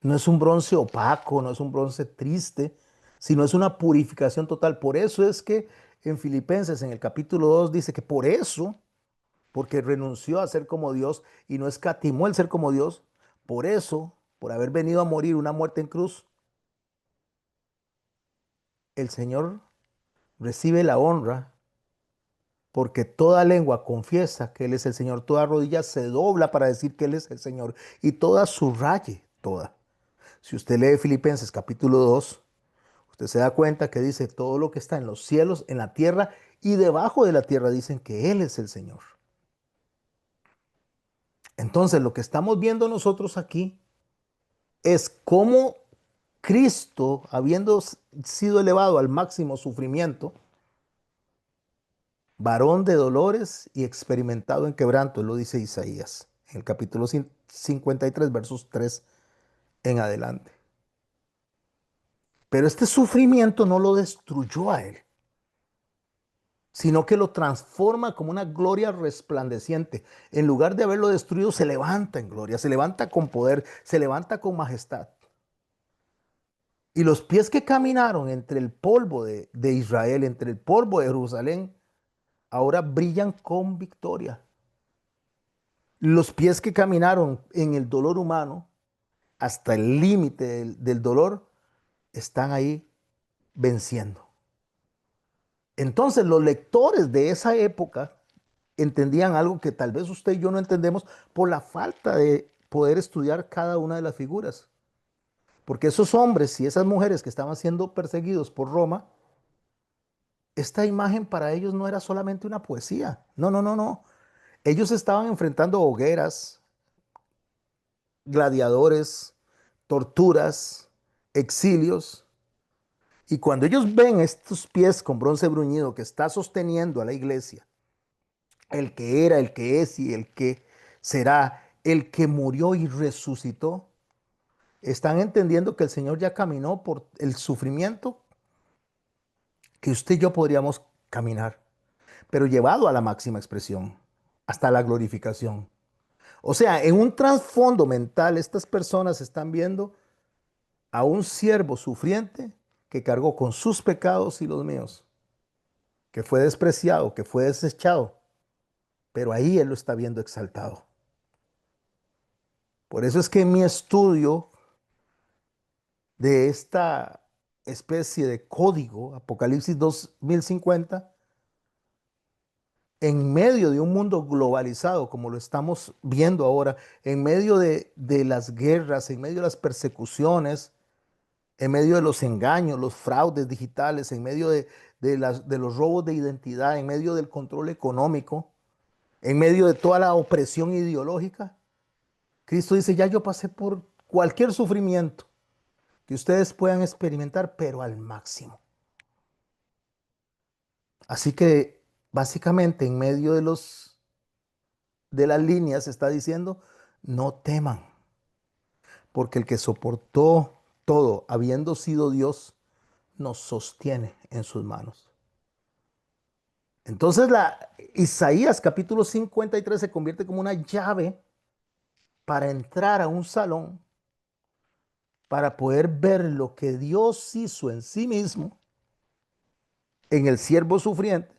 No es un bronce opaco, no es un bronce triste, sino es una purificación total. Por eso es que en Filipenses, en el capítulo 2, dice que por eso, porque renunció a ser como Dios y no escatimó el ser como Dios, por eso, por haber venido a morir una muerte en cruz, el Señor recibe la honra, porque toda lengua confiesa que Él es el Señor, toda rodilla se dobla para decir que Él es el Señor, y toda subraye, toda. Si usted lee Filipenses capítulo 2, usted se da cuenta que dice todo lo que está en los cielos, en la tierra y debajo de la tierra, dicen que Él es el Señor. Entonces, lo que estamos viendo nosotros aquí es cómo Cristo, habiendo sido elevado al máximo sufrimiento, varón de dolores y experimentado en quebranto, lo dice Isaías, en el capítulo 53, versos 3 en adelante. Pero este sufrimiento no lo destruyó a él. sino que lo transforma como una gloria resplandeciente. En lugar de haberlo destruido, se levanta en gloria, se levanta con poder, se levanta con majestad. Y los pies que caminaron entre el polvo de Israel, entre el polvo de Jerusalén, ahora brillan con victoria. Los pies que caminaron en el dolor humano, hasta el límite del dolor, están ahí venciendo. Entonces los lectores de esa época entendían algo que tal vez usted y yo no entendemos por la falta de poder estudiar cada una de las figuras. Porque esos hombres y esas mujeres que estaban siendo perseguidos por Roma, esta imagen para ellos no era solamente una poesía. No, no, no, no. Ellos estaban enfrentando hogueras, gladiadores, torturas, exilios. Y cuando ellos ven estos pies con bronce bruñido que está sosteniendo a la iglesia, el que era, el que es y el que será, el que murió y resucitó, están entendiendo que el Señor ya caminó por el sufrimiento que usted y yo podríamos caminar, pero llevado a la máxima expresión, hasta la glorificación. O sea, en un trasfondo mental, estas personas están viendo a un siervo sufriente que cargó con sus pecados y los míos, que fue despreciado, que fue desechado, pero ahí él lo está viendo exaltado. Por eso es que en mi estudio de esta especie de código, Apocalipsis 2050, en medio de un mundo globalizado como lo estamos viendo ahora, en medio de las guerras, en medio de las persecuciones, en medio de los engaños, los fraudes digitales, en medio de los robos de identidad, en medio del control económico, en medio de toda la opresión ideológica, Cristo dice, ya yo pasé por cualquier sufrimiento que ustedes puedan experimentar, pero al máximo. Así que básicamente en medio de las líneas está diciendo, no teman, porque el que soportó todo, habiendo sido Dios, nos sostiene en sus manos. Entonces Isaías capítulo 53 se convierte como una llave para entrar a un salón, para poder ver lo que Dios hizo en sí mismo, en el siervo sufriente,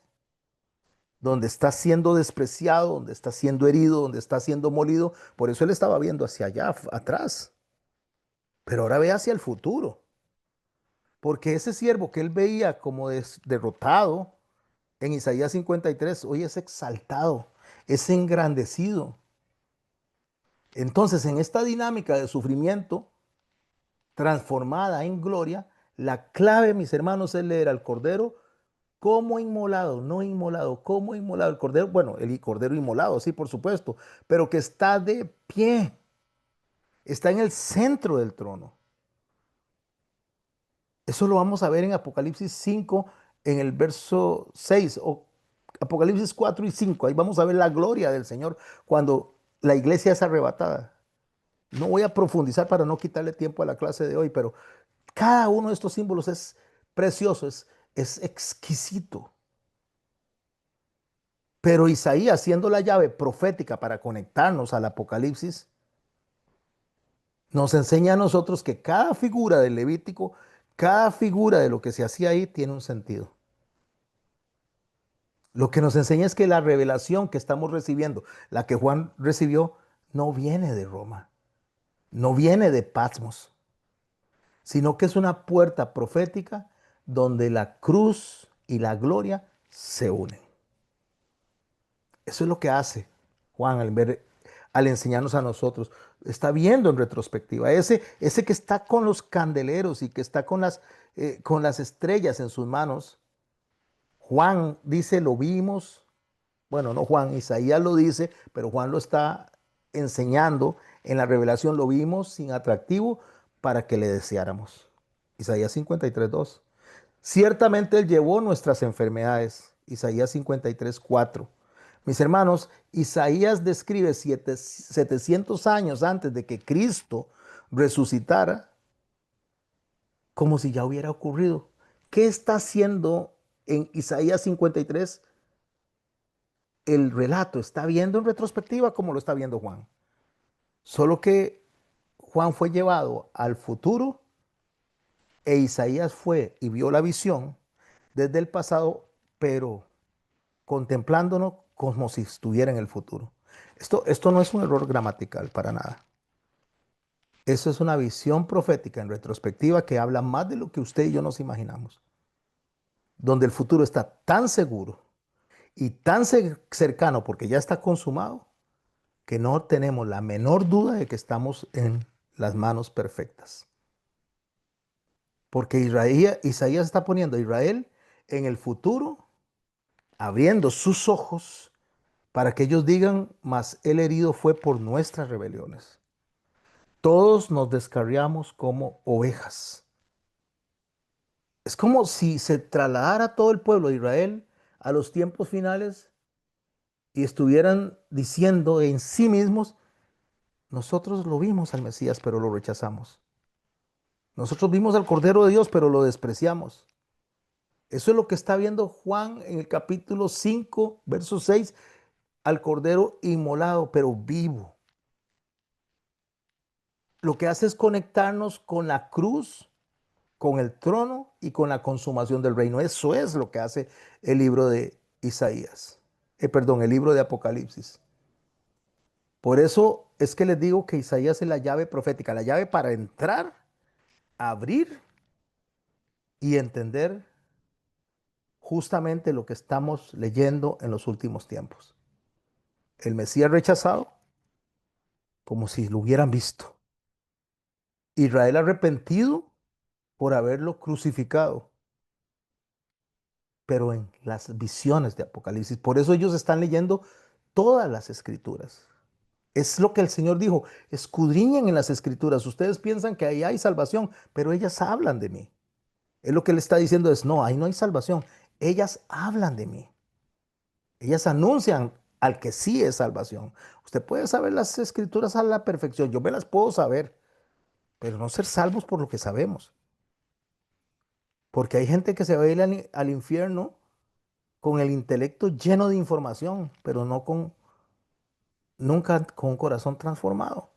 donde está siendo despreciado, donde está siendo herido, donde está siendo molido. Por eso él estaba viendo hacia allá, atrás. Pero ahora ve hacia el futuro. Porque ese siervo que él veía como derrotado en Isaías 53, hoy es exaltado, es engrandecido. Entonces, en esta dinámica de sufrimiento transformada en gloria, la clave, mis hermanos, es leer al Cordero como inmolado, no inmolado, como inmolado. El Cordero, bueno, el Cordero inmolado, sí, por supuesto, pero que está de pie, está en el centro del trono. Eso lo vamos a ver en Apocalipsis 5, en el verso 6, o Apocalipsis 4 y 5. Ahí vamos a ver la gloria del Señor cuando la iglesia es arrebatada. No voy a profundizar para no quitarle tiempo a la clase de hoy, pero cada uno de estos símbolos es precioso, es exquisito. Pero Isaías, siendo la llave profética para conectarnos al Apocalipsis, nos enseña a nosotros que cada figura del Levítico, cada figura de lo que se hacía ahí tiene un sentido. Lo que nos enseña es que la revelación que estamos recibiendo, la que Juan recibió, no viene de Roma, no viene de Patmos, sino que es una puerta profética donde la cruz y la gloria se unen. Eso es lo que hace Juan al enseñarnos a nosotros. Está viendo en retrospectiva. Ese que está con los candeleros y que está con las estrellas en sus manos. Juan dice, lo vimos. Bueno, no Juan, Isaías lo dice, pero Juan lo está enseñando. En la revelación lo vimos sin atractivo para que le deseáramos. Isaías 53:2. Ciertamente Él llevó nuestras enfermedades. Isaías 53:4. Mis hermanos, Isaías describe 700 años antes de que Cristo resucitara como si ya hubiera ocurrido. ¿Qué está haciendo en Isaías 53 el relato está viendo en retrospectiva como lo está viendo Juan. Solo que Juan fue llevado al futuro e Isaías fue y vio la visión desde el pasado, pero contemplándonos como si estuviera en el futuro. Esto no es un error gramatical para nada. Eso es una visión profética en retrospectiva que habla más de lo que usted y yo nos imaginamos, donde el futuro está tan seguro y tan cercano porque ya está consumado que no tenemos la menor duda de que estamos en las manos perfectas. Porque Isaías está poniendo a Israel en el futuro, abriendo sus ojos para que ellos digan, mas el herido fue por nuestras rebeliones. Todos nos descarriamos como ovejas. Es como si se trasladara todo el pueblo de Israel a los tiempos finales y estuvieran diciendo en sí mismos, nosotros lo vimos al Mesías, pero lo rechazamos. Nosotros vimos al Cordero de Dios, pero lo despreciamos. Eso es lo que está viendo Juan en el capítulo 5, verso 6, al Cordero inmolado, pero vivo. Lo que hace es conectarnos con la cruz, con el trono y con la consumación del reino. Eso es lo que hace el libro de Isaías. Perdón, el libro de Apocalipsis. Por eso es que les digo que Isaías es la llave profética, la llave para entrar, abrir y entender justamente lo que estamos leyendo en los últimos tiempos. El Mesías rechazado, como si lo hubieran visto. Israel arrepentido por haberlo crucificado, pero en las visiones de Apocalipsis. Por eso ellos están leyendo todas las escrituras. Es lo que el Señor dijo, escudriñen en las escrituras. Ustedes piensan que ahí hay salvación, pero ellas hablan de mí. Es lo que le está diciendo es, no, ahí no hay salvación. Ellas hablan de mí. Ellas anuncian al que sí es salvación. Usted puede saber las escrituras a la perfección. Yo me las puedo saber, pero no ser salvos por lo que sabemos. Porque hay gente que se va a ir al infierno con el intelecto lleno de información, pero no con, nunca con un corazón transformado.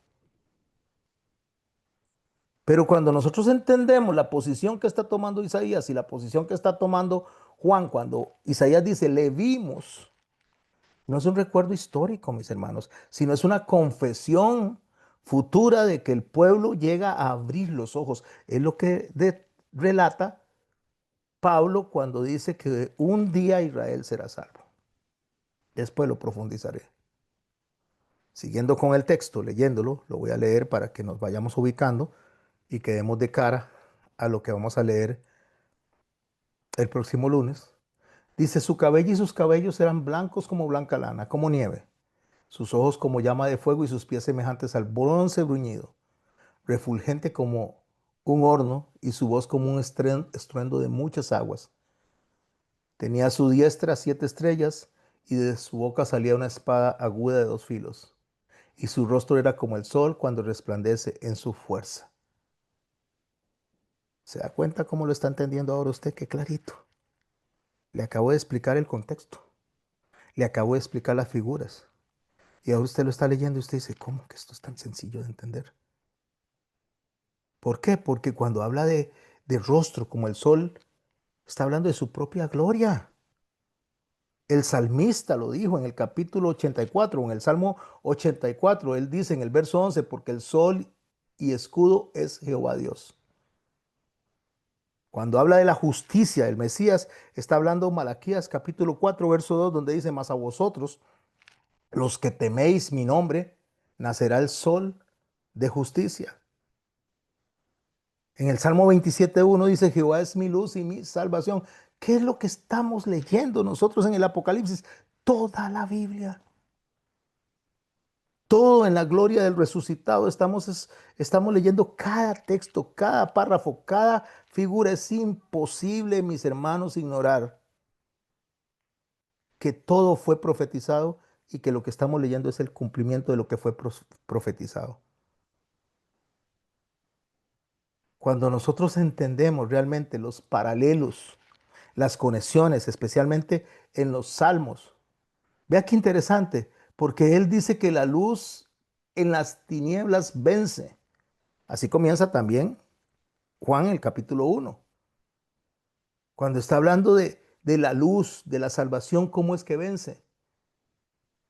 Pero cuando nosotros entendemos la posición que está tomando Isaías y la posición que está tomando Juan, cuando Isaías dice, le vimos, no es un recuerdo histórico, mis hermanos, sino es una confesión futura de que el pueblo llega a abrir los ojos. Es lo que relata Pablo cuando dice que un día Israel será salvo. Después lo profundizaré. Siguiendo con el texto, leyéndolo, lo voy a leer para que nos vayamos ubicando y quedemos de cara a lo que vamos a leer el próximo lunes. Dice, su cabello y sus cabellos eran blancos como blanca lana, como nieve, sus ojos como llama de fuego y sus pies semejantes al bronce bruñido, refulgente como un horno y su voz como un estruendo de muchas aguas. Tenía a su diestra 7 estrellas y de su boca salía una espada aguda de 2 filos. Y su rostro era como el sol cuando resplandece en su fuerza. ¿Se da cuenta cómo lo está entendiendo ahora usted? Qué clarito. Le acabo de explicar el contexto. Le acabo de explicar las figuras. Y ahora usted lo está leyendo y usted dice, ¿cómo que esto es tan sencillo de entender? ¿Por qué? Porque cuando habla de rostro como el sol, está hablando de su propia gloria. El salmista lo dijo en el capítulo 84, en el Salmo 84, él dice en el verso 11, porque el sol y escudo es Jehová Dios. Cuando habla de la justicia del Mesías, está hablando Malaquías capítulo 4, verso 2, donde dice, mas a vosotros, los que teméis mi nombre, nacerá el sol de justicia. En el Salmo 27.1 dice, Jehová es mi luz y mi salvación. ¿Qué es lo que estamos leyendo nosotros en el Apocalipsis? Toda la Biblia. Todo en la gloria del resucitado. Estamos leyendo cada texto, cada párrafo, cada figura. Es imposible, mis hermanos, ignorar que todo fue profetizado y que lo que estamos leyendo es el cumplimiento de lo que fue profetizado. Cuando nosotros entendemos realmente los paralelos las conexiones, especialmente en los salmos. Vea qué interesante, porque él dice que la luz en las tinieblas vence. Así comienza también Juan el capítulo 1, cuando está hablando de la luz, de la salvación, ¿cómo es que vence?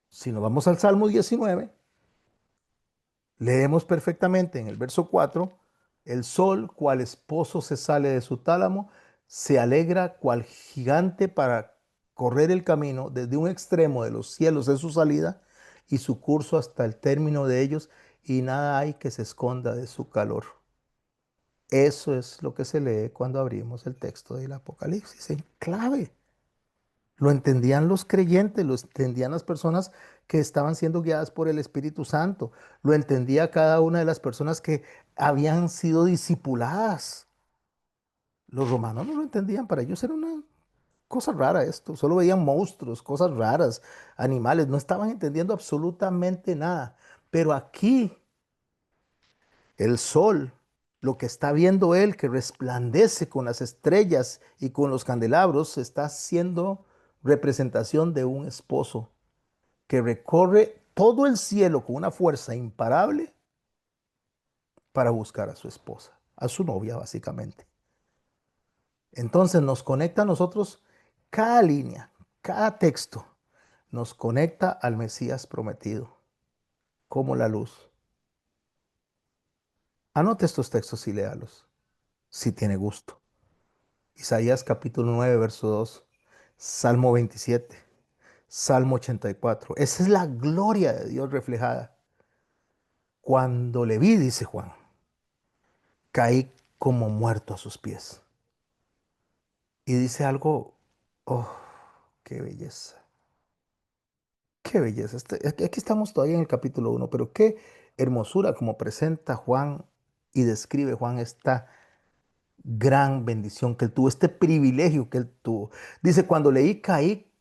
Si nos vamos al Salmo 19, leemos perfectamente en el verso 4: el sol, cual esposo se sale de su tálamo, se alegra cual gigante para correr el camino desde un extremo de los cielos de su salida y su curso hasta el término de ellos, y nada hay que se esconda de su calor. Eso es lo que se lee cuando abrimos el texto del Apocalipsis en clave. Lo entendían los creyentes, lo entendían las personas que estaban siendo guiadas por el Espíritu Santo, lo entendía cada una de las personas que habían sido discipuladas. Los romanos no lo entendían, para ellos era una cosa rara esto, solo veían monstruos, cosas raras, animales, no estaban entendiendo absolutamente nada. Pero aquí el sol, lo que está viendo él, que resplandece con las estrellas y con los candelabros, está haciendo representación de un esposo que recorre todo el cielo con una fuerza imparable para buscar a su esposa, a su novia básicamente. Entonces nos conecta a nosotros cada línea, cada texto, nos conecta al Mesías prometido, como la luz. Anote estos textos y léalos, si tiene gusto. Isaías capítulo 9, verso 2, Salmo 27, Salmo 84. Esa es la gloria de Dios reflejada. Cuando le vi, dice Juan, caí como muerto a sus pies. Y dice algo, oh, qué belleza, qué belleza. Aquí estamos todavía en el capítulo 1, pero qué hermosura como presenta Juan y describe Juan esta gran bendición que él tuvo, este privilegio que él tuvo. Dice, cuando leí, caí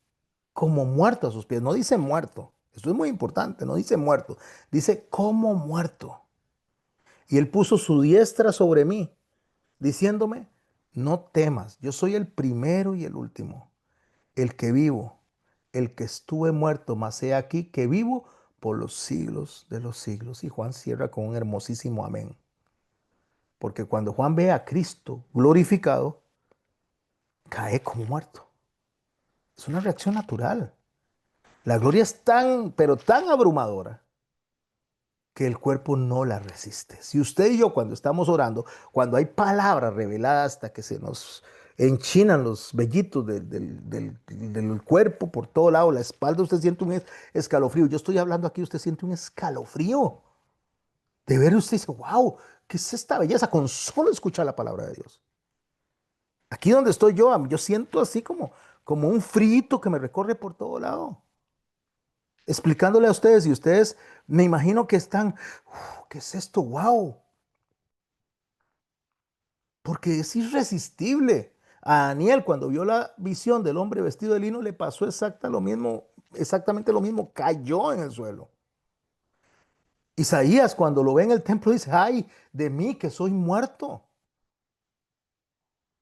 como muerto a sus pies. No dice muerto. Esto es muy importante. No dice muerto. Dice como muerto. Y él puso su diestra sobre mí, diciéndome, no temas, yo soy el primero y el último, el que vivo, el que estuve muerto, mas he aquí que vivo por los siglos de los siglos. Y Juan cierra con un hermosísimo amén. Porque cuando Juan ve a Cristo glorificado, cae como muerto. Es una reacción natural. La gloria es tan, pero tan abrumadora que el cuerpo no la resiste. Si usted y yo cuando estamos orando, cuando hay palabras reveladas hasta que se nos enchinan los vellitos del cuerpo por todo lado, la espalda, usted siente un escalofrío. Yo estoy hablando aquí, usted siente un escalofrío. De ver usted dice, wow, ¿qué es esta belleza? Con solo escuchar la palabra de Dios. Aquí donde estoy yo siento así como un frito que me recorre por todo lado. Explicándole a ustedes y ustedes me imagino que están, ¿qué es esto? Wow, porque es irresistible. A Daniel cuando vio la visión del hombre vestido de lino le pasó exactamente lo mismo, cayó en el suelo. Isaías cuando lo ve en el templo dice, ay, de mí que soy muerto.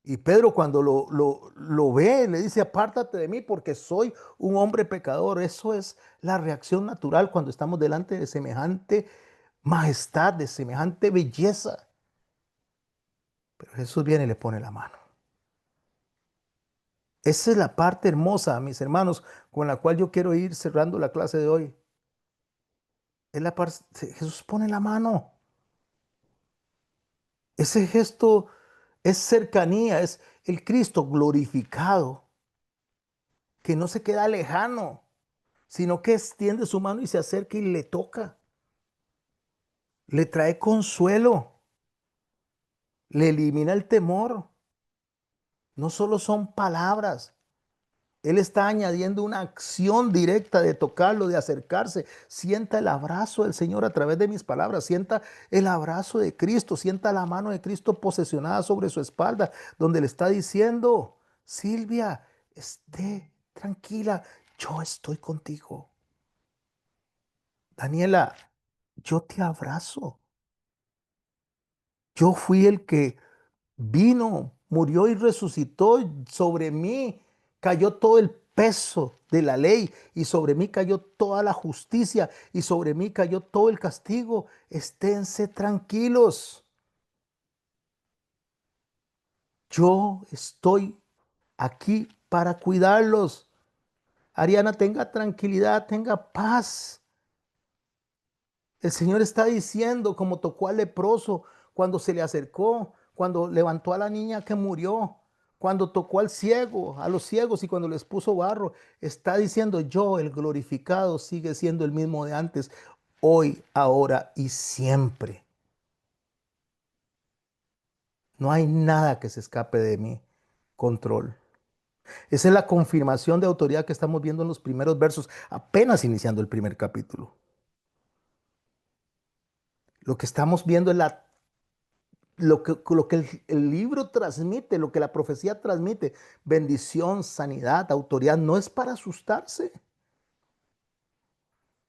Y Pedro cuando lo ve le dice, apártate de mí porque soy un hombre pecador. Eso es la reacción natural cuando estamos delante de semejante majestad, de semejante belleza. Pero Jesús viene y le pone la mano. Esa es la parte hermosa, mis hermanos, con la cual yo quiero ir cerrando la clase de hoy. Es la parte, Jesús pone la mano. Ese gesto es cercanía, es el Cristo glorificado, que no se queda lejano, sino que extiende su mano y se acerca y le toca. Le trae consuelo, le elimina el temor. No solo son palabras, él está añadiendo una acción directa de tocarlo, de acercarse. Sienta el abrazo del Señor a través de mis palabras. Sienta el abrazo de Cristo. Sienta la mano de Cristo posesionada sobre su espalda, donde le está diciendo, Silvia, esté tranquila, yo estoy contigo. Daniela, yo te abrazo. Yo fui el que vino murió y resucitó. Sobre mí cayó todo el peso de la ley y sobre mí cayó toda la justicia y sobre mí cayó todo el castigo. Esténse tranquilos. Yo estoy aquí para cuidarlos. Ariana, tenga tranquilidad, tenga paz. El Señor está diciendo, como tocó al leproso cuando se le acercó, cuando levantó a la niña que murió, cuando tocó al ciego, a los ciegos y cuando les puso barro, está diciendo, yo, el glorificado, sigue siendo el mismo de antes, hoy, ahora y siempre. No hay nada que se escape de mi control. Esa es la confirmación de autoridad que estamos viendo en los primeros versos, apenas iniciando el primer capítulo. Lo que estamos viendo es lo que el libro transmite, lo que la profecía transmite, bendición, sanidad, autoridad, no es para asustarse.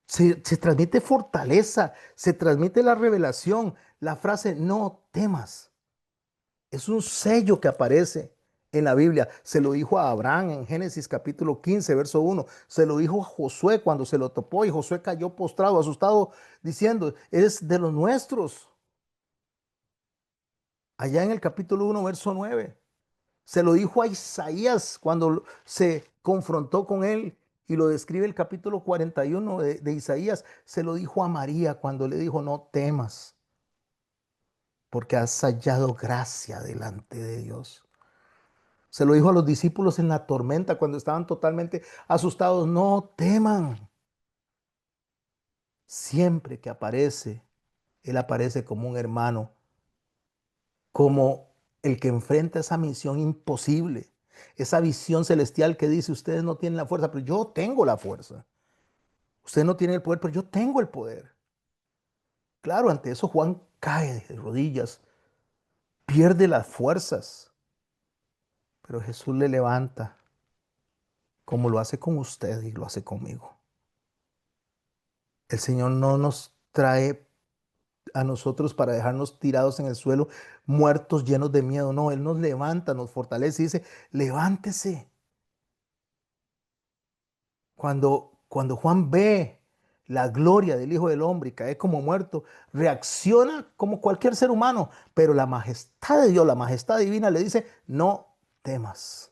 Se transmite fortaleza, se transmite la revelación. La frase no temas es un sello que aparece en la Biblia. Se lo dijo a Abraham en Génesis capítulo 15, verso 1. Se lo dijo a Josué cuando se lo topó y Josué cayó postrado, asustado, diciendo, eres de los nuestros. Allá en el capítulo 1, verso 9. Se lo dijo a Isaías cuando se confrontó con él y lo describe el capítulo 41 de Isaías. Se lo dijo a María cuando le dijo, no temas, porque has hallado gracia delante de Dios. Se lo dijo a los discípulos en la tormenta cuando estaban totalmente asustados, no teman. Siempre que aparece, Él aparece como un hermano, como el que enfrenta esa misión imposible, esa visión celestial que dice, ustedes no tienen la fuerza, pero yo tengo la fuerza. Usted no tiene el poder, pero yo tengo el poder. Claro, ante eso Juan cae de rodillas, pierde las fuerzas, pero Jesús le levanta, como lo hace con usted y lo hace conmigo. El Señor no nos trae a nosotros para dejarnos tirados en el suelo, muertos, llenos de miedo. No, Él nos levanta, nos fortalece y dice, levántese. Cuando Juan ve la gloria del Hijo del Hombre y cae como muerto, reacciona como cualquier ser humano, pero la majestad de Dios, la majestad divina le dice, no temas.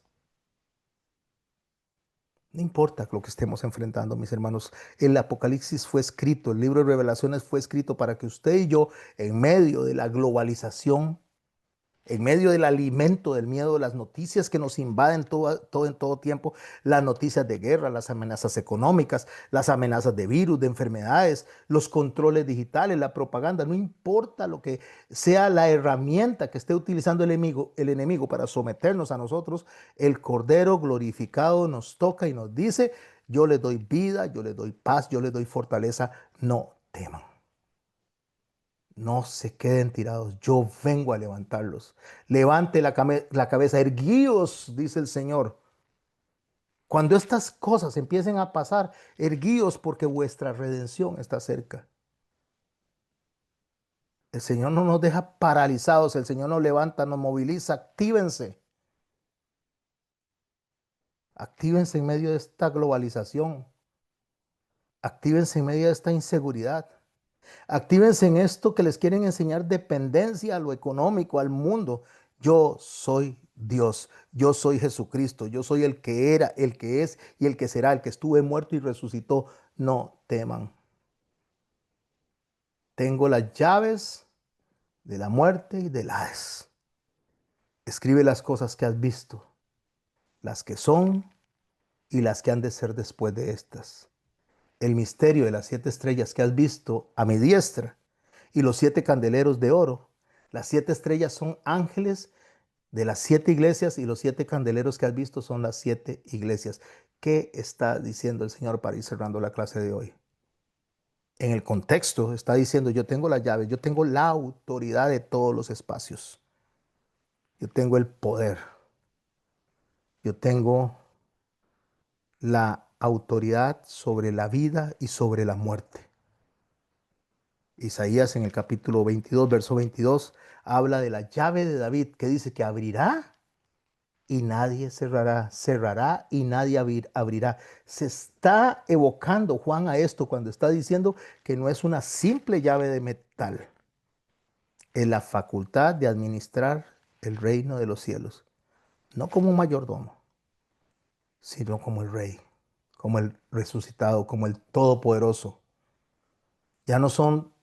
No importa lo que estemos enfrentando, mis hermanos. El Apocalipsis fue escrito, el libro de Revelaciones fue escrito para que usted y yo, en medio de la globalización, en medio del alimento del miedo, las noticias que nos invaden en todo tiempo, las noticias de guerra, las amenazas económicas, las amenazas de virus, de enfermedades, los controles digitales, la propaganda, no importa lo que sea la herramienta que esté utilizando el enemigo para someternos a nosotros, el Cordero glorificado nos toca y nos dice, yo les doy vida, yo les doy paz, yo les doy fortaleza, no teman. No se queden tirados, yo vengo a levantarlos. Levante la cabeza, erguíos, dice el Señor. Cuando estas cosas empiecen a pasar, erguíos porque vuestra redención está cerca. El Señor no nos deja paralizados, el Señor nos levanta, nos moviliza, actívense. Actívense en medio de esta globalización. Actívense en medio de esta inseguridad. Actívense en esto que les quieren enseñar dependencia a lo económico, al mundo. Yo soy Dios, yo soy Jesucristo, yo soy el que era, el que es y el que será, el que estuve muerto y resucitó. No teman. Tengo las llaves de la muerte y del Hades. Escribe las cosas que has visto, las que son y las que han de ser después de estas. El misterio de las 7 estrellas que has visto a mi diestra y los 7 candeleros de oro. Las 7 estrellas son ángeles de las 7 iglesias y los 7 candeleros que has visto son las 7 iglesias. ¿Qué está diciendo el Señor para ir cerrando la clase de hoy? En el contexto está diciendo, yo tengo la llave, yo tengo la autoridad de todos los espacios. Yo tengo el poder. Yo tengo la autoridad sobre la vida y sobre la muerte. Isaías en el capítulo 22, verso 22, habla de la llave de David que dice que abrirá y nadie cerrará, cerrará y nadie abrirá. Se está evocando Juan a esto cuando está diciendo que no es una simple llave de metal, es la facultad de administrar el reino de los cielos, no como un mayordomo, sino como el rey, como el resucitado, como el todopoderoso. Ya no son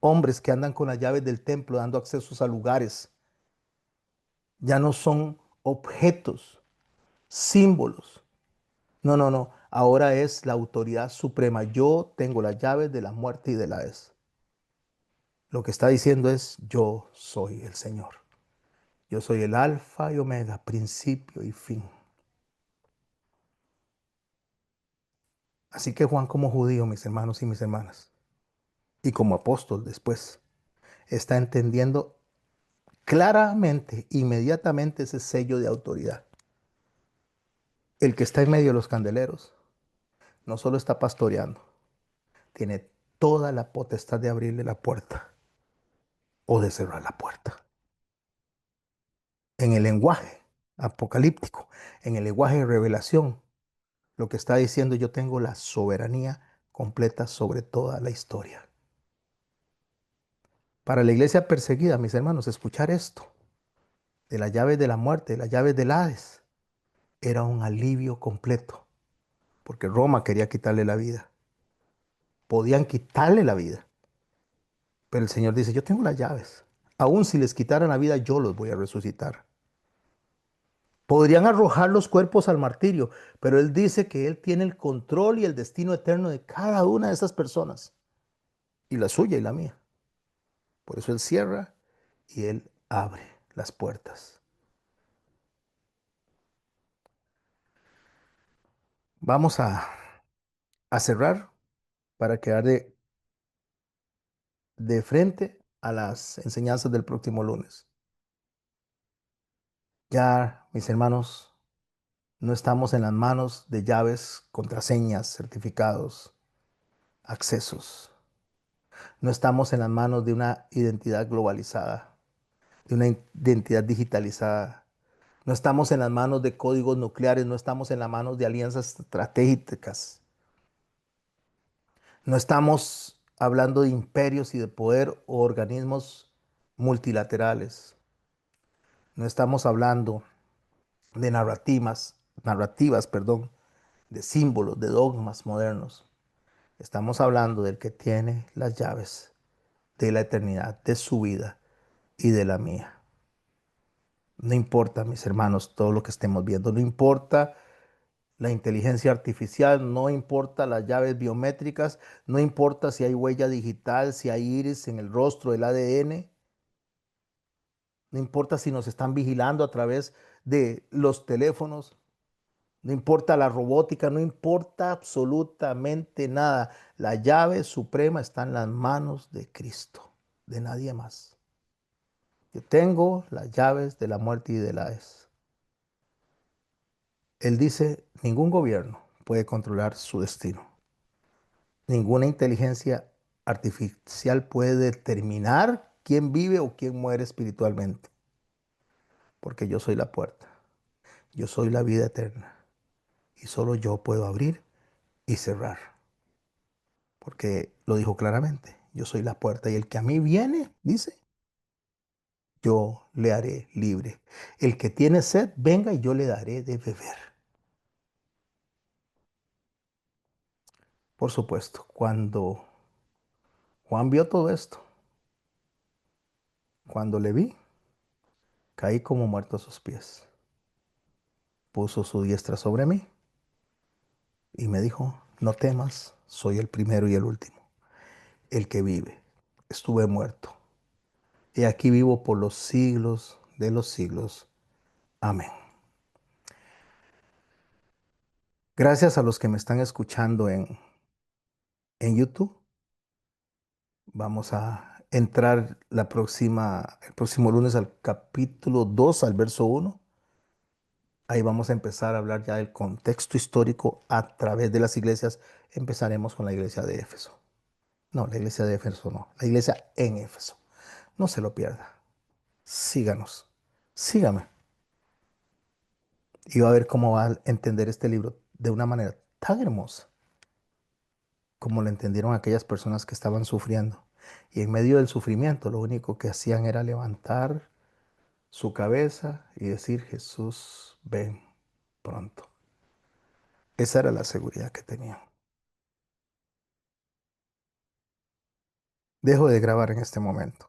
hombres que andan con las llaves del templo dando accesos a lugares, ya no son objetos, símbolos. No, no, no. Ahora es la autoridad suprema. Yo tengo las llaves de la muerte y de la Hades. Lo que está diciendo es, yo soy el Señor. Yo soy el alfa y omega, principio y fin. Así que Juan como judío, mis hermanos y mis hermanas, y como apóstol después, está entendiendo claramente, inmediatamente ese sello de autoridad. El que está en medio de los candeleros no solo está pastoreando, tiene toda la potestad de abrirle la puerta o de cerrar la puerta. En el lenguaje apocalíptico, en el lenguaje de revelación, lo que está diciendo yo tengo la soberanía completa sobre toda la historia. Para la iglesia perseguida, mis hermanos, escuchar esto de las llaves de la muerte, de las llaves del Hades, era un alivio completo, porque Roma quería quitarle la vida. Podían quitarle la vida, pero el Señor dice, yo tengo las llaves. Aún si les quitaran la vida, yo los voy a resucitar. Podrían arrojar los cuerpos al martirio, pero Él dice que Él tiene el control y el destino eterno de cada una de esas personas, y la suya y la mía. Por eso Él cierra y Él abre las puertas. Vamos a cerrar para quedar de frente a las enseñanzas del próximo lunes. Ya, mis hermanos, no estamos en las manos de llaves, contraseñas, certificados, accesos. No estamos en las manos de una identidad globalizada, de una identidad digitalizada. No estamos en las manos de códigos nucleares, no estamos en las manos de alianzas estratégicas. No estamos hablando de imperios y de poder o organismos multilaterales. No estamos hablando de narrativas, de símbolos, de dogmas modernos. Estamos hablando del que tiene las llaves de la eternidad, de su vida y de la mía. No importa, mis hermanos, todo lo que estemos viendo, no importa la inteligencia artificial, no importa las llaves biométricas, no importa si hay huella digital, si hay iris en el rostro, el ADN, no importa si nos están vigilando a través de los teléfonos, no importa la robótica, no importa absolutamente nada. La llave suprema está en las manos de Cristo, de nadie más. Yo tengo las llaves de la muerte y de la Hades. Él dice, ningún gobierno puede controlar su destino. Ninguna inteligencia artificial puede determinar quién vive o quién muere espiritualmente, porque yo soy la puerta, yo soy la vida eterna y solo yo puedo abrir y cerrar, porque lo dijo claramente, yo soy la puerta y el que a mí viene, dice, yo le haré libre. El que tiene sed, venga y yo le daré de beber. Por supuesto, cuando Juan vio todo esto, cuando le vi, caí como muerto a sus pies. Puso su diestra sobre mí y me dijo, no temas, soy el primero y el último, el que vive. Estuve muerto. Y aquí vivo por los siglos de los siglos. Amén. Gracias a los que me están escuchando en YouTube. Vamos a entrar el próximo lunes al capítulo 2 al verso 1. Ahí vamos a empezar a hablar ya del contexto histórico a través de las iglesias. Empezaremos con la iglesia de Éfeso. No, la iglesia de Éfeso no, la iglesia en Éfeso. No se lo pierda. Síganos. Sígame. iba a ver cómo va a entender este libro de una manera tan hermosa como lo entendieron aquellas personas que estaban sufriendo. Y en medio del sufrimiento, lo único que hacían era levantar su cabeza y decir, Jesús, ven pronto. Esa era la seguridad que tenían. Dejo de grabar en este momento.